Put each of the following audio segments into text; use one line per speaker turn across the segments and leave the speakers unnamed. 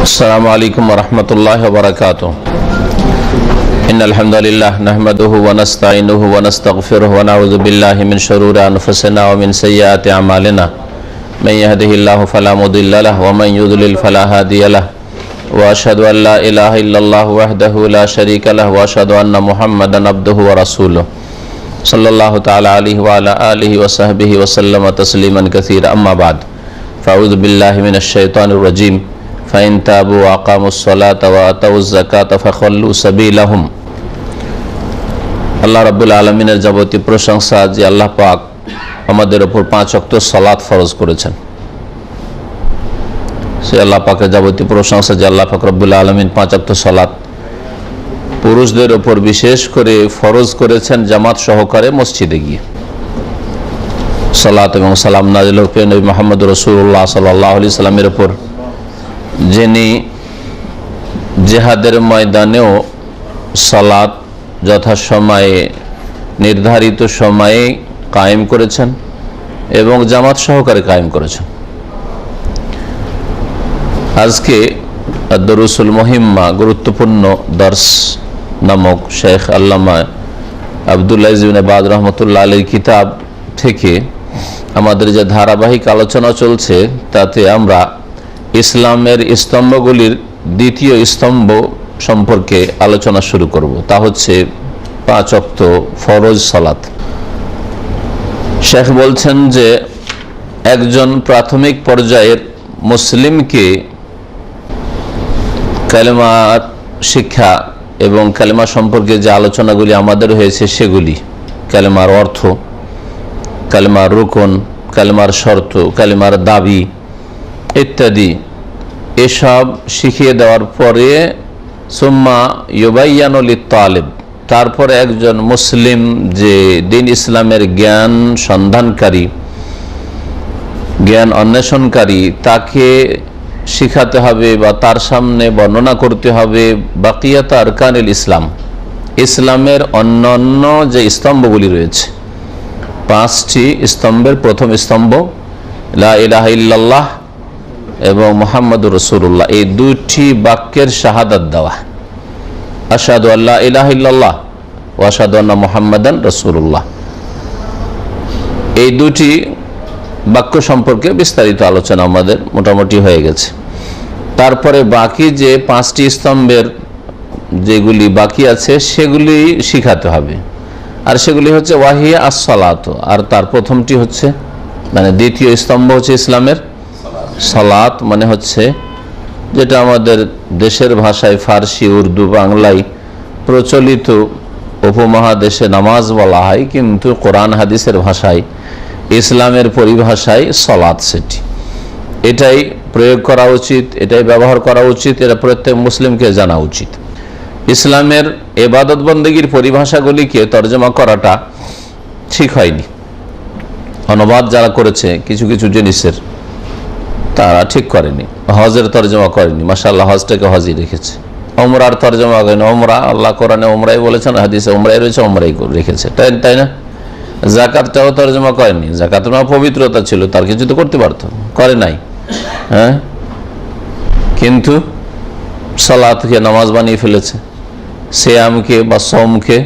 अस्सलामु अलैकुम वरहमतुल्लाहि वबरकातुहू। इन्नल हम्दुलिल्लाह नहमदुहु व नस्तईनुहु व नस्तगफिरुहु व नऊज़ु बिल्लाहि मिन शुरूरि अनफुसिना व मिन सय्यिआति अमालिना। मन यहदिहिल्लाहु फला मुदिल्ल लहु व मन युद्लिल फला हादिय लहु व अशहदु अन ला इलाहा इल्लल्लाहु वहदहु ला शरीका लहु व अशहदु अन्न मुहम्मदन अब्दुहु व रसूलुहु सल्लल्लाहु तआला अलैहि व अला आलिहि व सहबिहि व सल्लम तस्लीमन कसीरा। अम्मा बाद फ़अऊज़ु बिल्लाहि मिनश शैतानिर रजीम। फ़इन ताबू व अक़ामुस्सलात व आतउज़ ज़कात फ़ख़ल्लू सबीलहुम। আল্লাহ রাব্বুল আলামিনের যাবতীয় প্রশংসা যে আল্লাহ পাক আমাদের উপর 5 ওয়াক্ত সালাত ফরজ করেছেন। সে আল্লাহ পাকের যাবতীয় প্রশংসা যে আল্লাহ পাক রব্বুল আলামিন 5 ওয়াক্ত সালাত পুরুষদের উপর বিশেষ করে ফরজ করেছেন জামাত সহকারে মসজিদে গিয়ে। সালাত এবং সালাম নাযিল হোক নবী মুহাম্মদ রাসূলুল্লাহ সাল্লাল্লাহু আলাইহি সাল্লামের উপর, যিনি জিহাদের ময়দানেও সালাত যথাসময়ে নির্ধারিত সময়ে কায়েম করেছেন এবং জামাত সহকারে কায়েম করেছেন। আজকে দুরুসুল মুহিম্মা গুরুত্বপূর্ণ দর্স নামক শেখ আল্লামা আব্দুল্লাহ ইবনে বাদ রহমতুল্লাহ আলাইহির কিতাব থেকে আমাদের যে ধারাবাহিক আলোচনা চলছে তাতে আমরা ইসলামের স্তম্ভগুলির দ্বিতীয় স্তম্ভ সম্পর্কে আলোচনা শুরু করব। তা হচ্ছে 5 ওয়াক্ত ফরজ সালাত। শেখ বলছেন যে একজন প্রাথমিক পর্যায়ের মুসলিমকে কালেমার শিক্ষা এবং কালেমা সম্পর্কে যে আলোচনাগুলি আমাদের হয়েছে সেগুলি, কালেমার অর্থ, কালেমার রুকন, কালেমার শর্ত, কালেমার দাবি ইত্যাদি এসব শিখিয়ে দেওয়ার পরে সুম্মা ইউবাইয়ানু লিত-তালিব, তারপরে একজন মুসলিম যে দিন ইসলামের জ্ঞান সন্ধানকারী, জ্ঞান অন্বেষণকারী, তাকে শিখাতে হবে বা তার সামনে বর্ণনা করতে হবে বাকিয়াত আরকানিল ইসলাম, ইসলামের অন্যান্য যে স্তম্ভগুলি রয়েছে। 5টি স্তম্ভের প্রথম স্তম্ভ লা ইলাহা ইল্লাল্লাহ এবং মুহাম্মাদুর রাসূলুল্লাহ, এই দুটি বাক্যের শাহাদাত দেওয়া, আশহাদু আল্লা ইলাহা ইল্লাল্লাহ ওয়া আশহাদু আন্না মুহাম্মাদান রাসূলুল্লাহ। এই দুটি বাক্য সম্পর্কে বিস্তারিত আলোচনা আমাদের মোটামুটি হয়ে গেছে। তারপরে বাকি যে 5টি স্তম্ভের যেগুলি বাকি আছে সেগুলি শিখাতে হবে, আর সেগুলি হচ্ছে ওয়াহিয়া আস-সালাত, আর তার প্রথমটি হচ্ছে মানে দ্বিতীয় স্তম্ভ হচ্ছে ইসলামের সালাত, মানে হচ্ছে যেটা আমাদের দেশের ভাষায় ফার্সি, উর্দু, বাংলায় প্রচলিত উপমহাদেশে নামাজ বলা হয়, কিন্তু কোরআন হাদিসের ভাষায় ইসলামের পরিভাষায় সালাত, সেটি এটাই প্রয়োগ করা উচিত, এটাই ব্যবহার করা উচিত, এটা প্রত্যেক মুসলিমকে জানা উচিত। ইসলামের ইবাদত বন্দেগীর পরিভাষাগুলিকে তর্জমা করাটা ঠিক হয়নি। অনুবাদ যারা করেছে কিছু কিছু জিনিসের তারা ঠিক করেনি, হজের তর্জমা করেনি, মাশাআল্লাহ হজটাকে হজই রেখেছে। ওমরার তর্জমা করেনি, ওমরা আল্লাহ কোরআনে ওমরাই বলেছেন, হাদিসে ওমরাই রয়েছে, ওমরাই রেখেছে, তাই না? যাকাতটাও তর্জমা করেনি, যাকাত পবিত্রতা ছিল, তার কিছু তো করতে পারতো, করে নাই। হ্যাঁ, কিন্তু সালাতকে নামাজ বানিয়ে ফেলেছে, সিয়ামকে বা সোমকে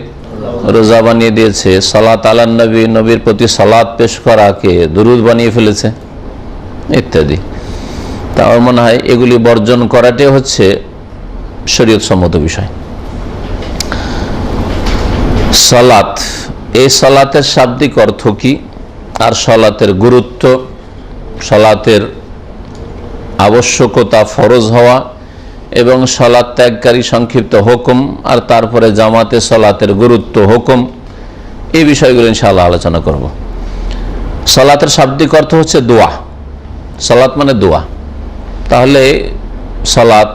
রোজা বানিয়ে দিয়েছে, সালাত আলান নবী, নবীর প্রতি সালাত পেশ করাকে দুরুদ বানিয়ে ফেলেছে ইত্যাদি। তা আমার মনে হয় এগুলি বর্জন করাটাই হচ্ছে শরীয়ত সম্মত বিষয়। সালাত, এই সালাতের শাব্দিক অর্থ কি, আর সালাতের গুরুত্ব, সালাতের আবশ্যকতা, ফরজ হওয়া এবং সালাত ত্যাগকারী সংক্ষিপ্ত হুকুম, আর তারপরে জামাতে সালাতের গুরুত্ব, হুকুম, এই বিষয়গুলো ইনশাআল্লাহ আলোচনা করব। সালাতের শাব্দিক অর্থ হচ্ছে দোয়া। সালাত মানে দোয়া। তাহলে সালাত,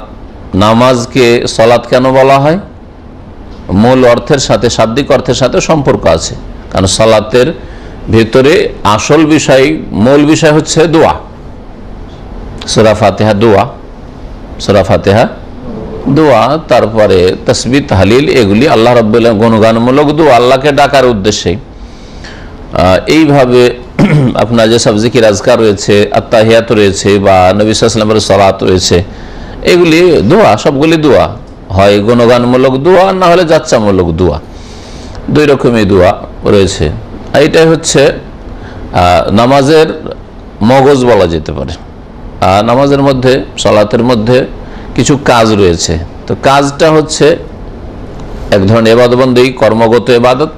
নামাজকে সালাত কেন বলা হয়? মূল অর্থের সাথে, শাব্দিক অর্থের সাথে সম্পর্ক আছে, কারণ সালাতের ভিতরে আসল বিষয়, মূল বিষয় হচ্ছে দোয়া। সূরা ফাতিহা দোয়া, সূরা ফাতিহা দোয়া, তারপরে তাসবিহ, তাহলিল, এগুলি আল্লাহ রাব্বুল আলামিন গুণগানমূলক দোয়া, আল্লাহকে ডাকার উদ্দেশ্যে। এইভাবে আপনার যেসব জিকির আজকার রয়েছে, আত্তাহিয়াত রয়েছে বা নবী সাল্লাল্লাহু আলাইহি ওয়াসাল্লামের সালাত রয়েছে, এগুলি দোয়া, সবগুলি দোয়া, হয় গুণগানমূলক দোয়া, না হলে যাচ্চামূলক দোয়া, দুই রকমই দোয়া রয়েছে। এইটাই হচ্ছে নামাজের মগজ বলা যেতে পারে। নামাজের মধ্যে, সালাতের মধ্যে কিছু কাজ রয়েছে। তো কাজটা হচ্ছে এক ধরনের ইবাদতবন্দি, কর্মগত ইবাদত,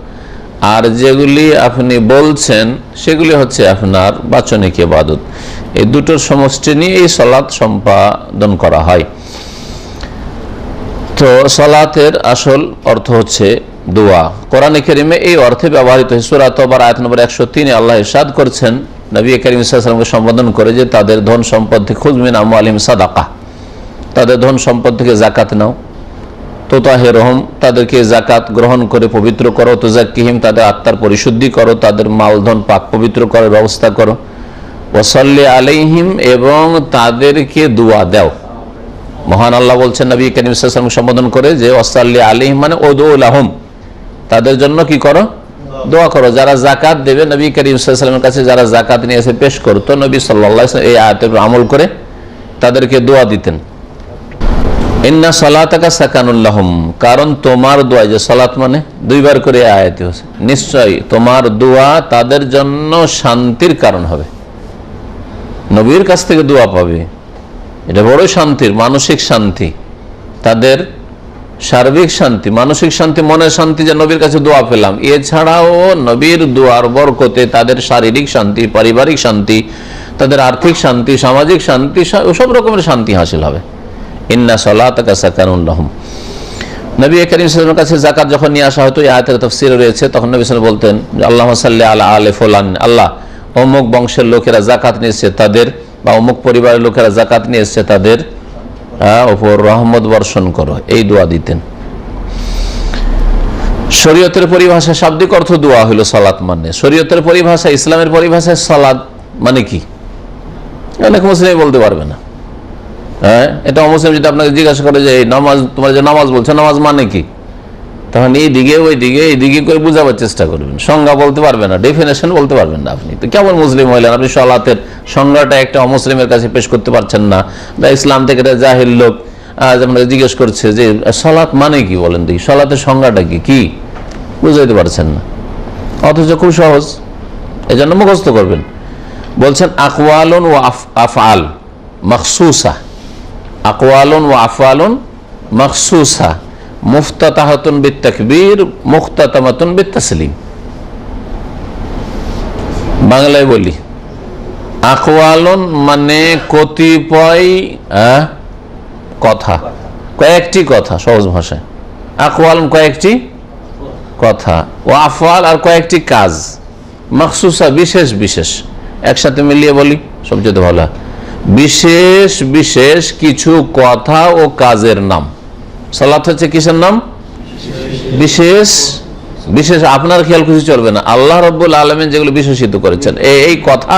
আর যেগুলি আপনি বলছেন সেগুলি হচ্ছে আপনার বাচনিক ইবাদত। এই দুটোর সমষ্টি নিয়ে এই সালাত সম্পাদন করা হয়। তো সালাতের আসল অর্থ হচ্ছে দোয়া। কোরআনে কারীমে এই অর্থে ব্যবহৃত হয়। সূরা তাওবার আয়াত নম্বর 103 আল্লাহ ইরশাদ করছেন নবী করিম সাল্লাল্লাহু আলাইহি ওয়াসাল্লামকে সম্বোধন করে যে তাদের ধন সম্পদ থেকে খুয মিন আমওয়ালিহিম সাদাকা, তাদের ধন সম্পদ থেকে যাকাত নাও। তুতাহিরুহুম, তাদেরকে যাকাত গ্রহণ করে পবিত্র করো। তুযাক্কিহিম, তাদের আত্মার পরিশুদ্ধি করো, তাদের মালধন পাক পবিত্র করার ব্যবস্থা করো। ওয়াসাল্লি আলাইহিম, এবং তাদেরকে দোয়া দাও। মহান আল্লাহ বলছেন নবী করিম সাল্লাল্লাহু আলাইহি ওয়াসাল্লাম সম্বোধন করে যে ওয়াসাল্লি আলাইহিম মানে উদউ লাহুম, তাদের জন্য কি করো? দোয়া করো। যারা যাকাত দেবে, নবী করিম সাল্লাল্লাহু আলাইহি ওয়াসাল্লামের কাছে যারা যাকাত নিয়ে এসে পেশ করতো, নবী সাল্লাল্লাহু আলাইহি ওয়াসাল্লাম এই আয়াতের আমল করে তাদেরকে দোয়া দিতেন। ইন্না সালাতাকা সাকানুল লাহুম, কারণ তোমার দোয়া, যে সালাত মানে দুইবার করে আয়াতে হচ্ছে, নিশ্চয়ই তোমার দোয়া তাদের জন্য শান্তির কারণ হবে। নবীর কাছ থেকে দোয়া পাবে, এটা বড়ই শান্তির, মানসিক শান্তি, তাদের সার্বিক শান্তি, মানসিক শান্তি, মনের শান্তি, যে নবীর কাছে দোয়া পেলাম। এছাড়াও নবীর দোয়ার বরকতে তাদের শারীরিক শান্তি, পারিবারিক শান্তি, তাদের আর্থিক শান্তি, সামাজিক শান্তি, সব রকমের শান্তি হাসিল হবে। ইন্না সালাতাকা সাকানুল লাহুম। নবী করিম সাল্লাল্লাহু আলাইহি ওয়াসাল্লামের কাছে যাকাত যখন নিয়ে আসা হতো, এই আয়াতের তাফসীর রয়েছে, তখন নবী সাল্লাল্লাহু আলাইহি ওয়াসাল্লাম বলতেন আল্লাহুম্মা সাল্লি আলা আলি ফুলান, আল্লাহ অমুক বংশের লোকেরা যাকাত নিয়েছে তাদের, বা অমুক পরিবারের লোকেরা যাকাত নিয়ে এসেছে তাদের উপর রহমত বর্ষণ করো, এই দোয়া দিতেন। শরীয়তের পরিভাষায় শাব্দিক অর্থ দোয়া হলো সালাত মানে। শরীয়তের পরিভাষায়, ইসলামের পরিভাষায় সালাত মানে কি অনেক মুসলিম বলতে পারবে না। হ্যাঁ, এটা অমুসলিম যদি আপনাকে জিজ্ঞাসা করে যে এই নামাজ, তোমার যে নামাজ বলছে, নামাজ মানে কি, তখন এই দিকে ওই দিকে এই দিকে করে বুঝাবার চেষ্টা করবেন, সংজ্ঞা বলতে পারবেন না, ডেফিনেশন বলতে পারবেন না। আপনি তো কেমন মুসলিম হইলেন? আপনি সালাতের সংজ্ঞাটা একটা অমুসলিমের কাছে পেশ করতে পারছেন না, বা ইসলাম থেকে একটা জাহিল লোক যেমন জিজ্ঞেস করছে যে সালাত মানে কি, বলেন দেখি সালাতের সংজ্ঞাটা কি, কি বুঝাইতে পারছেন না, অথচ খুব সহজ, এজন্য মুখস্থ করবেন। বলছেন আকওয়ালুন ওয়া আফআল মাখসুসা, আকওয়ালুন ওয়া আফআলুন মাখসুসা, মুফতাতাহাতুন বিত্তাকবীর মুখতাতামাতুন বিত্তাসলিম। বাংলায় বলি, আকওয়ালুন মানে কতিপয় কথা, কয়েকটি কথা, সহজ ভাষায় আকওয়ালুন কয়েকটি কথা, ও আফআল আর কয়েকটি কাজ, মাখসুসা বিশেষ বিশেষ। একসাথে মিলিয়ে বলি সবচেয়ে ভালো, বিশেষ বিশেষ কিছু কথা ও কাজের নাম। সালাত হচ্ছে কিসের নাম? বিশেষ বিশেষ। আপনার খেয়াল খুশি চলবে না, আল্লাহ রাব্বুল আলামিন যেগুলো বিশেষিত করেছেন এই কথা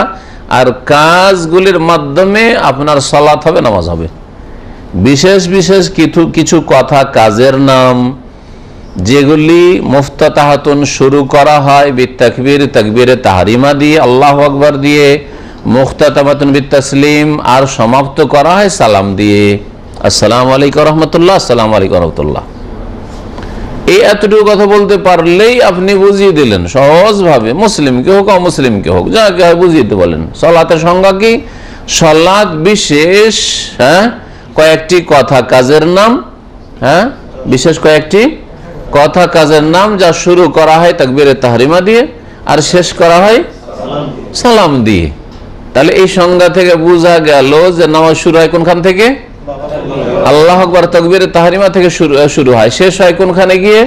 আর কাজগুলির মাধ্যমে আপনার সালাত হবে, নামাজ হবে। বিশেষ বিশেষ কিছু কথা, কাজের নাম, যেগুলি মুফতাতাহাতুন শুরু করা হয় বিত্তাকবীর, তাকবীরে তাহরিমা দিয়ে, আল্লাহু আকবার দিয়ে, মুখতাতামাতুন বিত্তাসলিম, আর সমাপ্ত করা হয় সালাম দিয়ে, আসসালামু আলাইকুম রহমতুল্লাহ, আসসালামু আলাইকুম রহমতুল্লাহ। এই এতটুকু কথা বলতে পারলেই আপনি বুঝিয়ে দিলেন সহজভাবে, মুসলিমকে হোক অমুসলিমকে হোক, যাকে হয় বুঝিয়ে দিতে বলেন সালাতের সংজ্ঞা কি। সালাত বিশেষ কয়েকটি কথা কাজের নাম, বিশেষ কয়েকটি কথা কাজের নাম, যা শুরু করা হয় তাকবীরে তাহরিমা দিয়ে আর শেষ করা হয় সালাম দিয়ে। তাহলে এই সংজ্ঞা থেকে বোঝা গেল যে নামাজ শুরু হয় কোনখান থেকে? আল্লাহু আকবার তাকবীরে তাহরিমা থেকে শুরু হয়, শেষ হয় কোনখানে গিয়ে?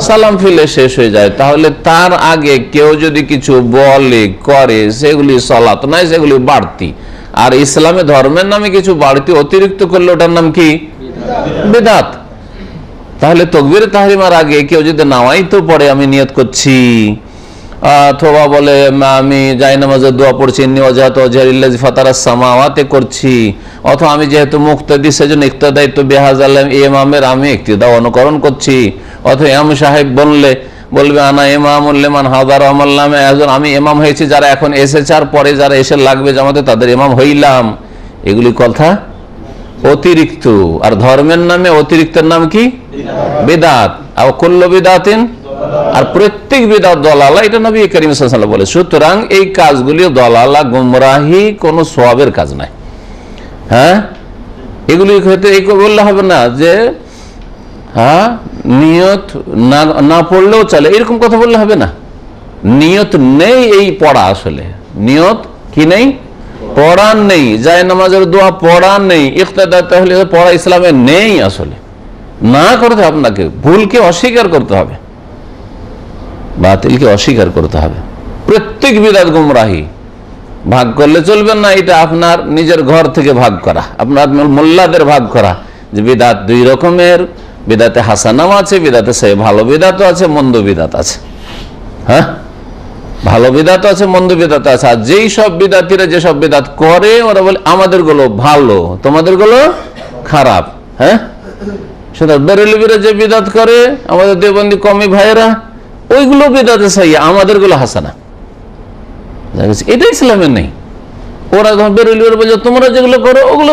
সালাম ফিরে শেষ হয়ে যায়। তাহলে তার আগে কেউ যদি কিছু বলে করে, সেগুলি সালাত নয়, সেগুলি বাড়তি। আর ইসলামে ধর্মের নামে কিছু বাড়তি অতিরিক্ত করলে ওটার নাম কি? বিদআত। তাহলে তাকবীরে তাহরিমার আগে কেউ যদি নামাইতো পড়ে, আমি নিয়ত করছি, অথবা বলে আমি জায়নামাজের দোয়া পড়ছি, ইন্নী ওয়াজহাতু ওয়াজহিয়া লিল্লাযী ফাতারাস সামাওয়াতি করছি, অথবা আমি যেহেতু মুক্তাদি সেজন্য ইক্তাদাইতু বিহাযাল ইমামের আমি ইক্তিদা অনুকরণ করছি, অথবা ইমাম সাহেব বলবে আনা ইমামুল লিমান হাযারা ওয়া মান লাম ইয়াহযুর, আমি ইমাম হয়েছি যারা এখন এসেছে আর পরে যারা এসে লাগবে জামাতে তাদের ইমাম হইলাম। এগুলি কথা অতিরিক্ত, আর ধর্মের নামে অতিরিক্তের নাম কি? বিদআত। আর কুল্লু বিদআতিন, আর প্রত্যেক বিদআত দলালা, এটা নবী করিম সাল্লাল্লাহু আলাইহি ওয়াসাল্লাম বলে। সুতরাং এই কাজগুলি দলালা, গুমরাহি, কোনো সওয়াবের কাজ নাই। হ্যাঁ, এগুলি হয়তো এই বললে হবে না যে হ্যাঁ নিয়ত না পড়লেও চলে, এরকম কথা বললে হবে না। নিয়ত নেই এই পড়া, আসলে নিয়ত কি নেই? পড়া নেই, যায় নামাজের দোয়া পড়া নেই, ইক্তেদা তাহলে পড়া ইসলামে নেই। আসলে না করতে, আপনাকে ভুলকে অস্বীকার করতে হবে, বাতিলকে অস্বীকার করতে হবে। প্রত্যেক বিদআত গুমরাহি, ভাগ করলে চলবে না। এটা আপনার নিজের ঘর থেকে ভাগ করা, আপনার মোল্লাদের ভাগ করা যে বিদআত দুই রকমের, বিদআতে হাসানাও আছে, বিদআতে সহি, ভালো বিদআতও আছে, মন্দ বিদআত আছে। হ্যাঁ, ভালো বিদআত আছে, মন্দ বিদআত আছে। আর যেই সব বিদআতীরা যেসব বিদআত করে, ওরা বলে আমাদের গুলো ভালো, তোমাদের গুলো খারাপ। হ্যাঁ, সেটা বেরেলবিরা যে বিদআত করে, আমাদের দেওবন্দি কওমি ভাইয়েরা, ওইগুলো বিদআতে সহি, আমাদের গুলো হাসানা। এটা ইসলামের নেই। ওরা যখন বেরেলবিরা বলছে তোমরা যেগুলো করো ওগুলো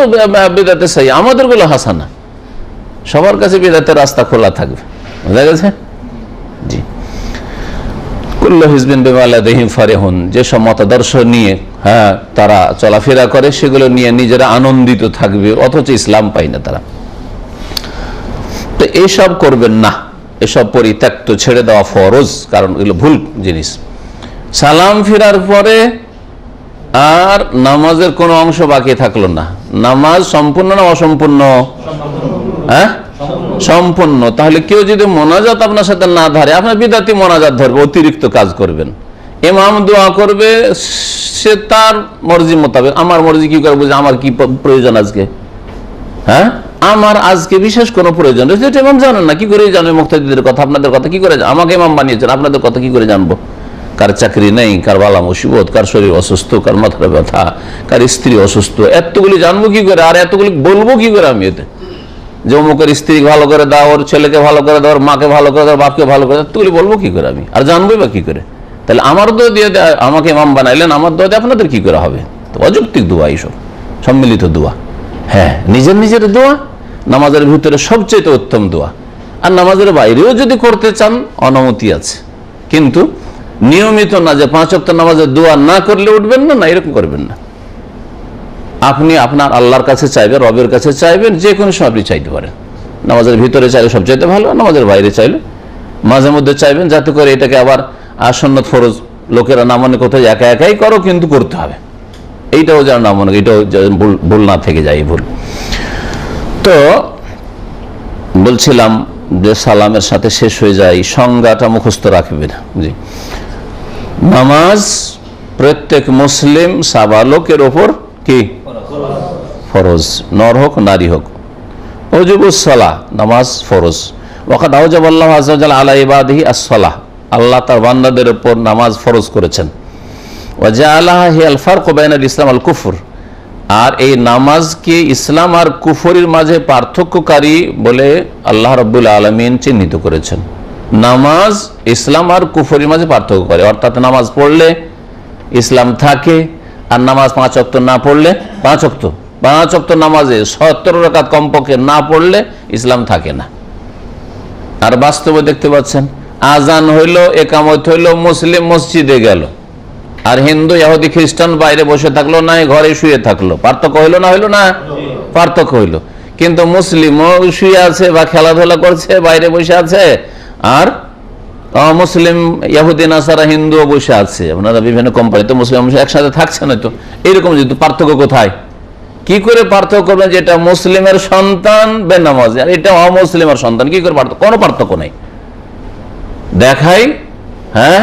বিদআতে সহি, আমাদের গুলো হাসানা। সবার কাছে বিদআতের রাস্তা খোলা থাকবে, বুঝা গেছে? জি। কুল্লু হিজবিন বিমা লাদাইহিম ফারিহুন, যেসব মতাদর্শ নিয়ে হ্যাঁ তারা চলাফেরা করে, সেগুলো নিয়ে নিজেরা আনন্দিত থাকবে, অথচ ইসলাম পাই না তারা। তো এসব করবেন না, এসব পরিত্যক্ত, ছেড়ে দেওয়া ফরজ, কারণ এগুলো ভুল জিনিস। সালাম ফেরার পরে আর নামাজের কোনো অংশ বাকি থাকলো না। নামাজ সম্পূর্ণ না অসম্পূর্ণ? হ্যাঁ, সম্পূর্ণ। তাহলে কেউ যদি মোনাজাত আপনার সাথে না ধরে, আপনার বিদআতি মোনাজাত ধরবে, অতিরিক্ত কাজ করবেন। ইমাম দোয়া করবে, সে তার মর্জি মোতাবেক। আমার মর্জি কি করে বুঝে? আমার কি প্রয়োজন আজকে? হ্যাঁ, আমার আজকে বিশেষ কোনো প্রয়োজন রয়েছে, এটা ইমাম জানেন না। কি করে জানবে মুক্তাদিদের কথা, আপনাদের কথা কি করে? আমাকে ইমাম বানিয়েছেন, আপনাদের কথা কি করে জানবো? কার চাকরি নেই, কার বালা মুসিবত, কার শরীর অসুস্থ, কার মাথার ব্যথা, কার স্ত্রী অসুস্থ, এতগুলি জানবো কি করে? আর এতগুলি বলবো কি করে আমি? এতে যে অমুকের স্ত্রী ভালো করে দাও, ওর ছেলেকে ভালো করে দাও, ওর মাকে ভালো করে দাও, বাপকে ভালো করে দাও, এতগুলি বলবো কি করে আমি? আর জানবোই বা কি করে? তাহলে আমার দোয়া দিয়ে আমাকে ইমাম বানাইলেন, আমার দোয়া দিয়ে আপনাদের কি করে হবে? তো অযৌক্তিক দোয়া, এইসব সম্মিলিত দোয়া। হ্যাঁ, নিজের নিজের দোয়া নামাজের ভিতরে সবচেয়ে উত্তম দোয়া। আর নামাজের বাইরেও যদি করতে চান, অনুমতি আছে, কিন্তু নিয়মিত না, যে 5 ওয়াক্ত নামাজের দোয়া না করলে উঠবেন না, এরকম করবেন না। আপনি আপনার আল্লাহর কাছে চাইবেন, রবের কাছে চাইবেন, যে কোনো সময় আপনি চাইতে পারেন। নামাজের ভিতরে চাইলে সবচাইতে ভালো, নামাজের বাইরে চাইলে মাঝে মধ্যে চাইবেন, যাতে করে এটাকে আবার সুন্নত ফরজ লোকেরা না মনে কোথায় একা একাই করো, কিন্তু করতে হবে, এইটাও যেন না মনে, এটাও ভুল না থেকে যায়, ভুল। তো বলছিলাম যে সালামের সাথে শেষ হয়ে যায়, সংজ্ঞাটা মুখস্থ রাখবেন। জি, নামাজ প্রত্যেক মুসলিম সাবালকের ওপর কি ফরজ, নর হোক নারী হোক। ওয়াজিবুস সালাহ, নামাজ ফরজ। ওয়াকাদ আওজাবাল্লাহু আযজা ওয়া জাল্লা আলা ইবাদিহি আস-সালাহ, আল্লাহ তার বান্দাদের উপর নামাজ ফরজ করেছেন। ওয়া জাআলাহা হিয়াল ফারকু বাইনাল ইসলাম আল কুফর, আর এই নামাজকে ইসলাম আর কুফরির মাঝে পার্থক্যকারী বলে আল্লাহ রাব্বুল আলামিন চিহ্নিত করেছেন। নামাজ ইসলাম আর কুফরির মাঝে পার্থক্য করে, অর্থাৎ নামাজ পড়লে ইসলাম থাকে, আর নামাজ 5 ওয়াক্ত না পড়লে, 5 ওয়াক্ত নামাজে 70 রাকাত কমপক্ষে না পড়লে ইসলাম থাকে না। আর বাস্তবে দেখতে পাচ্ছেন, আজান হইল, একামত হইল, মুসলিম মসজিদে গেল, আর হিন্দু ইহুদি খ্রিস্টান বাইরে বসে থাকলো, না ঘরে শুয়ে থাকলো। পার্থক্য হইলো না? হইলো না? পার্থক্য হইলো। কিন্তু মুসলিমও শুয়ে আছে বা খেলাধুলা করছে, বাইরে বসে আছে, আর মুসলিম ইহুদি নাসারা হিন্দুও বসে আছে। আপনারা বিভিন্ন কোম্পানিতে মুসলিম একসাথে থাকছে না, তো এইরকম যদি পার্থক্য কোথায়? কি করে পার্থক্য করবেন যে এটা মুসলিমের সন্তান বেনামাজি আর এটা অমুসলিমের সন্তান? কি করে পার্থক্য? কোনো পার্থক্য নেই। দেখাই, হ্যাঁ,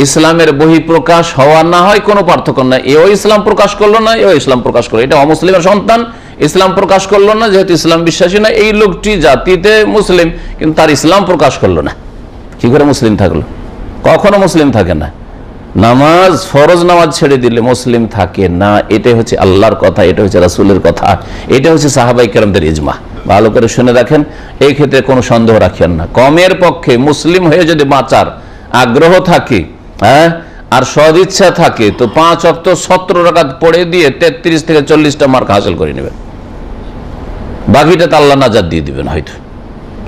ইসলামের বহিঃপ্রকাশ হওয়া না হয় কোনো পার্থক্য নাই। এও ইসলাম প্রকাশ করলো না, এও ইসলাম প্রকাশ করলো। এটা অমুসলিমের সন্তান, ইসলাম প্রকাশ করলো না, যেহেতু ইসলাম বিশ্বাসী না। এই লোকটি জাতিতে মুসলিম, কিন্তু তার ইসলাম প্রকাশ করলো না, কি করে মুসলিম থাকলো? কখনো মুসলিম থাকে না। নামাজ, ফরজ নামাজ ছেড়ে দিলে মুসলিম থাকে না। এটাই হচ্ছে আল্লাহর কথা, এটা হচ্ছে রাসূলের কথা, এটা হচ্ছে সাহাবাই কেরামদের ইজমা। ভালো করে শুনে রাখেন, এই ক্ষেত্রে কোনো সন্দেহ রাখেন না। কমের পক্ষে মুসলিম হয়ে যদি বাঁচার আগ্রহ থাকে, হ্যাঁ, আর সদিচ্ছা থাকে, তো 5 ওয়াক্ত 70 রাকাত পড়ে দিয়ে 33 থেকে 40টা মার্ক হাসিল করে নেবেন। বাকিটা তো আল্লাহ নাজাত দিয়ে দিবেন। হয়তো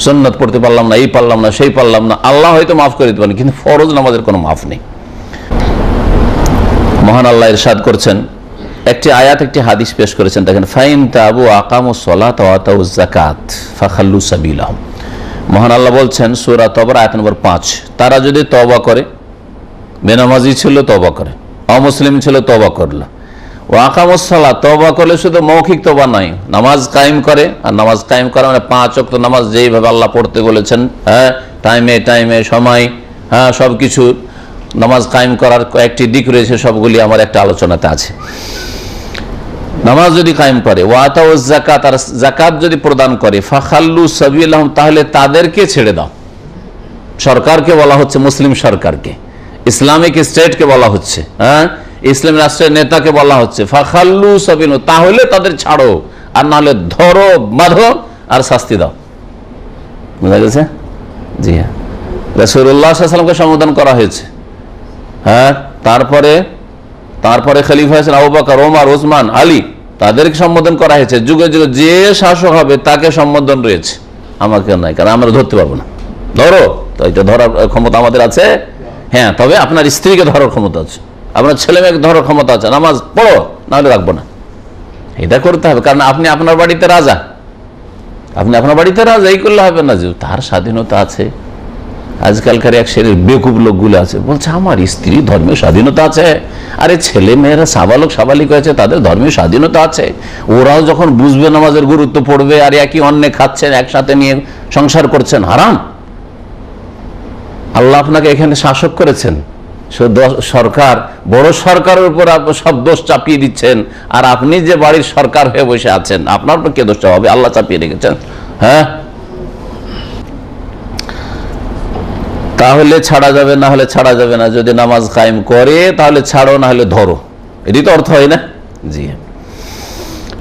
সুন্নাত পড়তে পারলাম না, এই পারলাম না, সেই পারলাম না, আল্লাহ হয়তো মাফ করে দিতে পারেন, কিন্তু ফরজ নামাজের কোনো মাফ নেই। মহান আল্লাহ ইরশাদ করছেন, একটি আয়াত একটি হাদিস পেশ করেছেন, দেখেন, ফাইন তাবু আকামুস সালাত ওয়া আতাউজ যাকাত ফাখাল্লু সাবিলাহুম। মহান আল্লাহ বলছেন সূরা তওবা আয়াত নম্বর 5, তারা যদি তওবা করে, বেনামাজি ছিল তওবা করে, অমুসলিম ছিল তওবা করলো, ও আকামুস সালাত, তওবা করলে শুধু মৌখিক তওবা নয়, নামাজ কায়েম করে। আর নামাজ কায়েম করা মানে 5 ওয়াক্ত নামাজ যেইভাবে আল্লাহ পড়তে বলেছেন, হ্যাঁ, টাইমে টাইমে সময়, হ্যাঁ, সব কিছু নামাজ কায়েম করার কয়েকটি দিক রয়েছে, সবগুলি আমার একটা আলোচনাতে আছে। নামাজ যদি কায়েম করে, ওয়া আতাউজ যাকাত, আর যাকাত যদি প্রদান করে, ফাখাল্লু সাবিলাহুম, তাহলে তাদেরকে ছেড়ে দাও। সরকারকে বলা হচ্ছে, মুসলিম সরকারকে, ইসলামিক স্টেটকে বলা হচ্ছে, হ্যাঁ, ইসলামী রাষ্ট্রের নেতাকে বলা হচ্ছে, ফাখাল্লু সাবিলাহুম, তাহলে তাদের ছাড়ো, আর নাহলে ধরো, বাঁধো, আর শাস্তি দাও। বুঝা গেছে? জি হ্যাঁ, রাসূলুল্লাহ সাল্লাল্লাহু আলাইহি ওয়াসাল্লামকে সম্বোধন করা হয়েছে, হ্যাঁ, তারপরে খলিফা হয়েছেন আবু বকর, ওমর, ওসমান, আলী, তাদেরকে সম্বোধন করা হয়েছে। যুগে যুগে যে শাসক হবে তাকে সম্বোধন রয়েছে, আমাকে নাই, কারণ আমরা ধরতে পারবো না। ধরো, তো এটা ধরার ক্ষমতা আমাদের আছে, হ্যাঁ, তবে আপনার স্ত্রীকে ধরার ক্ষমতা আছে, আপনার ছেলে মেয়েকে ধরার ক্ষমতা আছে, নামাজ পড়ো, নাহলে রাখবো না, এটা করতে হবে। কারণ আপনি আপনার বাড়িতে রাজা, এই করলে হবে না, যে তার স্বাধীনতা আছে। আজকালকার এক শ্রেণীর বেকুব লোকগুলো আছে, বলছে আমার স্ত্রী ধর্মীয় স্বাধীনতা আছে। আরে ছেলে মেয়েরা সাবালক সাবালিক হয়েছে, তাদের ধর্মীয় স্বাধীনতা আছে। ওরাও যখন বুঝবে নামাজের গুরুত্ব পড়বে, আর একই অন্যে খাচ্ছেন, একসাথে নিয়ে সংসার করছেন, হারাম। আল্লাহ আপনাকে এখানে শাসক করেছেন, সরকার, বড় সরকারের উপর সব দোষ চাপিয়ে দিচ্ছেন, আর আপনি যে বাড়ির সরকার হয়ে বসে আছেন, আপনার উপর কে দোষটা হবে? আল্লাহ চাপিয়ে রেখেছেন। হ্যাঁ, তাহলে ছাড়া যাবে, না হলে ছাড়া যাবে না। যদি নামাজ কায়েম করে তাহলে ছাড়ো, না হলে ধরো, এটাই তো অর্থ হয় না? জি।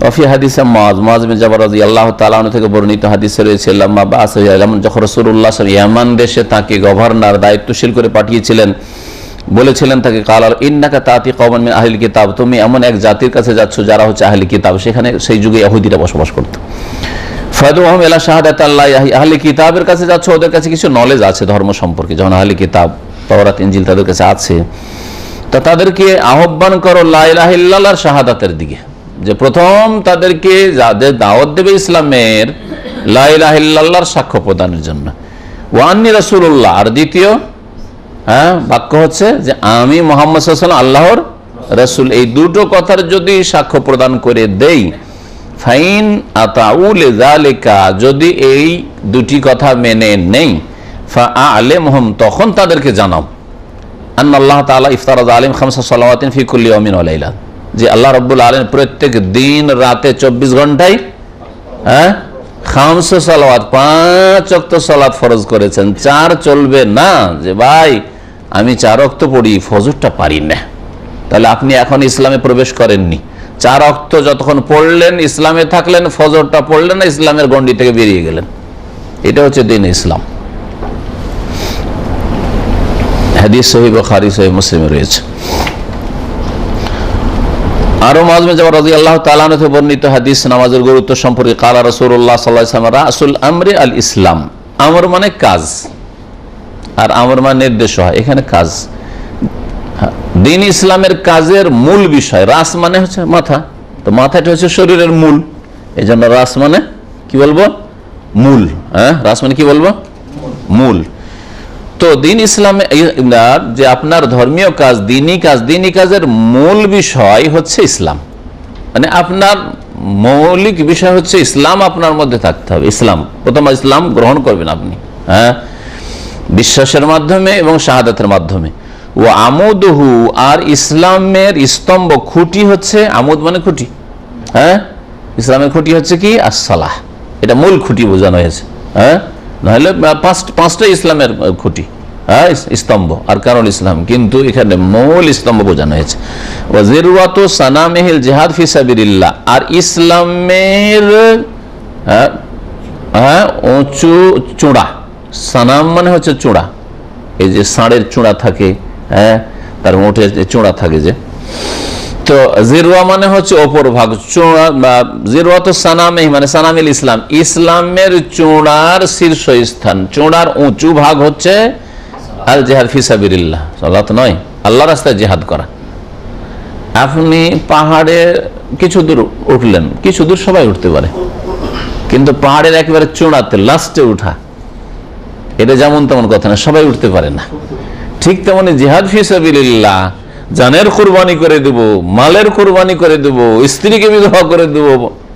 ওয়াফি হাদিসে মুআয বিন জাবাল রাদিয়াল্লাহু তাআলা আনহু থেকে বর্ণিত হাদিসে রয়েছে, লাম্মা বা'আসা ইয়ামান, যখন রাসূলুল্লাহ সাল্লাল্লাহু আলাইহি ওয়াসাল্লাম ইয়ামান দেশে তাকে গভর্নর, দায়িত্বশীল করে পাঠিয়েছিলেন, বলেছিলেন তাকে, কাল ইন্নাকা তাতি কওমান মিন আহলিল কিতাব, তুমি এমন এক জাতির কাছে যাচ্ছ যারা হচ্ছে আহলি কিতাব। সেখানে সেই যুগে ইহুদিরা বসবাস করত। ফাদউহুম ইলা শাহাদাতি আল্লাহ, আহলি কিতাবের কাছে যাচ্ছ, ওদের কাছে কিছু নলেজ আছে ধর্ম সম্পর্কে, যখন আহলি কিতাব তাওরাত ইনজিল তাদের কাছে আছে, তা তাদেরকে আহ্বান করো লা ইলাহা ইল্লাল্লাহর শাহাদাতের দিকে। যে প্রথম তাদেরকে যাদের দাওয়াত দেবে ইসলামের, লা ইলাহা ইল্লাল্লাহর সাক্ষ্য প্রদানের জন্য, ওয়া আন্নী রাসূলুল্লাহ, আর দ্বিতীয় বাক্য হচ্ছে যে আমি মুহাম্মদ সাল্লাল্লাহু আলাইহি ওয়াসাল্লাম আল্লাহর রাসূল। এই দুটো কথার যদি সাক্ষ্য প্রদান করে দেই, ফাইন আতাউ লিযালিকা, যদি এই দুটি কথা মেনে নেই, ফাআলিমহুম, তখন তাদেরকে জানাও, আল্লাহ তাআলা ইফতারাযা আলাইহিম খামসা সালাওয়াতিন ফি কুল্লি ইয়াউমিন ওয়া লাইলা, যে আল্লাহ রাব্বুল আলামিন প্রত্যেক দিন রাতে 24 ঘন্টায় খামসা সালাওয়াত, 5 ওয়াক্ত সালাত ফরজ করেছেন। 4 চলবে না, যে ভাই আমি 4 ওয়াক্ত পড়ি, ফজরটা পারি না, তাহলে আপনি এখন ইসলামে প্রবেশ করেননি। 4 ওয়াক্ত যতক্ষণ পড়লেন ইসলামে থাকলেন, ফজরটা পড়লেন না, ইসলামের গণ্ডি থেকে বেরিয়ে গেলেন। এটা হচ্ছে দ্বীন ইসলাম। হাদিস সহিহ বুখারী, সহিহ মুসলিমে রয়েছে। আরো মুআয বিন জাবাল রাদিয়াল্লাহু তাআলা আনহু থেকে বর্ণিত হাদিস নামাজের গুরুত্ব সম্পর্কে, কালা রাসূলুল্লাহ সাল্লাল্লাহু আলাইহি ওয়াসাল্লাম, রাসুল আমরি আল ইসলাম, আমর মানে কাজ, আর আমর মানে নির্দেশ হয়, এখানে কাজ। দ্বীন ইসলামের কাজের মূল বিষয়, রাস মানে হচ্ছে মাথা, তো মাথাটা হচ্ছে শরীরের মূল, এই জন্য রাস মানে কি বলবো? মূল। রাস মানে কি বলবো? মূল। তো দ্বীন ইসলামে যে আপনার ধর্মীয় কাজ, দ্বীনি কাজের মূল বিষয় হচ্ছে ইসলাম, মানে আপনার মৌলিক বিষয় হচ্ছে ইসলাম, আপনার মধ্যে থাকতে হবে। ইসলাম, প্রথম ইসলাম গ্রহণ করবেন আপনি, বিশ্বাসের মাধ্যমে এবং শাহাদাতের মাধ্যমে। ও আমুদহু, আর ইসলামের স্তম্ভ, খুঁটি হচ্ছে, আমুদ মানে খুঁটি, ইসলামের খুঁটি হচ্ছে কি? আসসালাহ, এটা মূল খুঁটি বোঝানো হয়েছে। নাহলে 5টা ইসলামের খুঁটি, স্তম্ভ আর কারণ ইসলাম, কিন্তু এখানে মূল স্তম্ভ বোঝানো হয়েছে। ওয়াজিরওয়াতু সানামিহিল জিহাদ ফি সাবিলিল্লাহ, আর ইসলামের উঁচু চূড়া, সানাম মানে হচ্ছে চূড়া, এই যে ষাঁড়ের চূড়া থাকে, তার মোটে চূড়া থাকে যে, তো তো জিরওয়া মানে হচ্ছে অপর ভাগ, জিরওয়া তো সানামে মানে সানামিল ইসলাম, ইসলামের চূড়ার শীর্ষস্থান, চূড়ার উঁচু ভাগ হচ্ছে আল জিহাদ ফি সাবিলিল্লাহ, সালাত নয়, আল্লাহ রাস্তায় জিহাদ করা। আপনি পাহাড়ে কিছু দূর উঠলেন, কিছু দূর সবাই উঠতে পারে, কিন্তু পাহাড়ের একেবারে চূড়াতে লাস্টে উঠা এটা যেমন তেমন কথা না, সবাই উঠতে পারে না। ঠিক তেমনি জিহাদ ফি সাবিলিল্লাহ, জানের কুরবানি করে দেব, মালের কুরবানি করে দেব, স্ত্রীকে বিধবা করে দেব,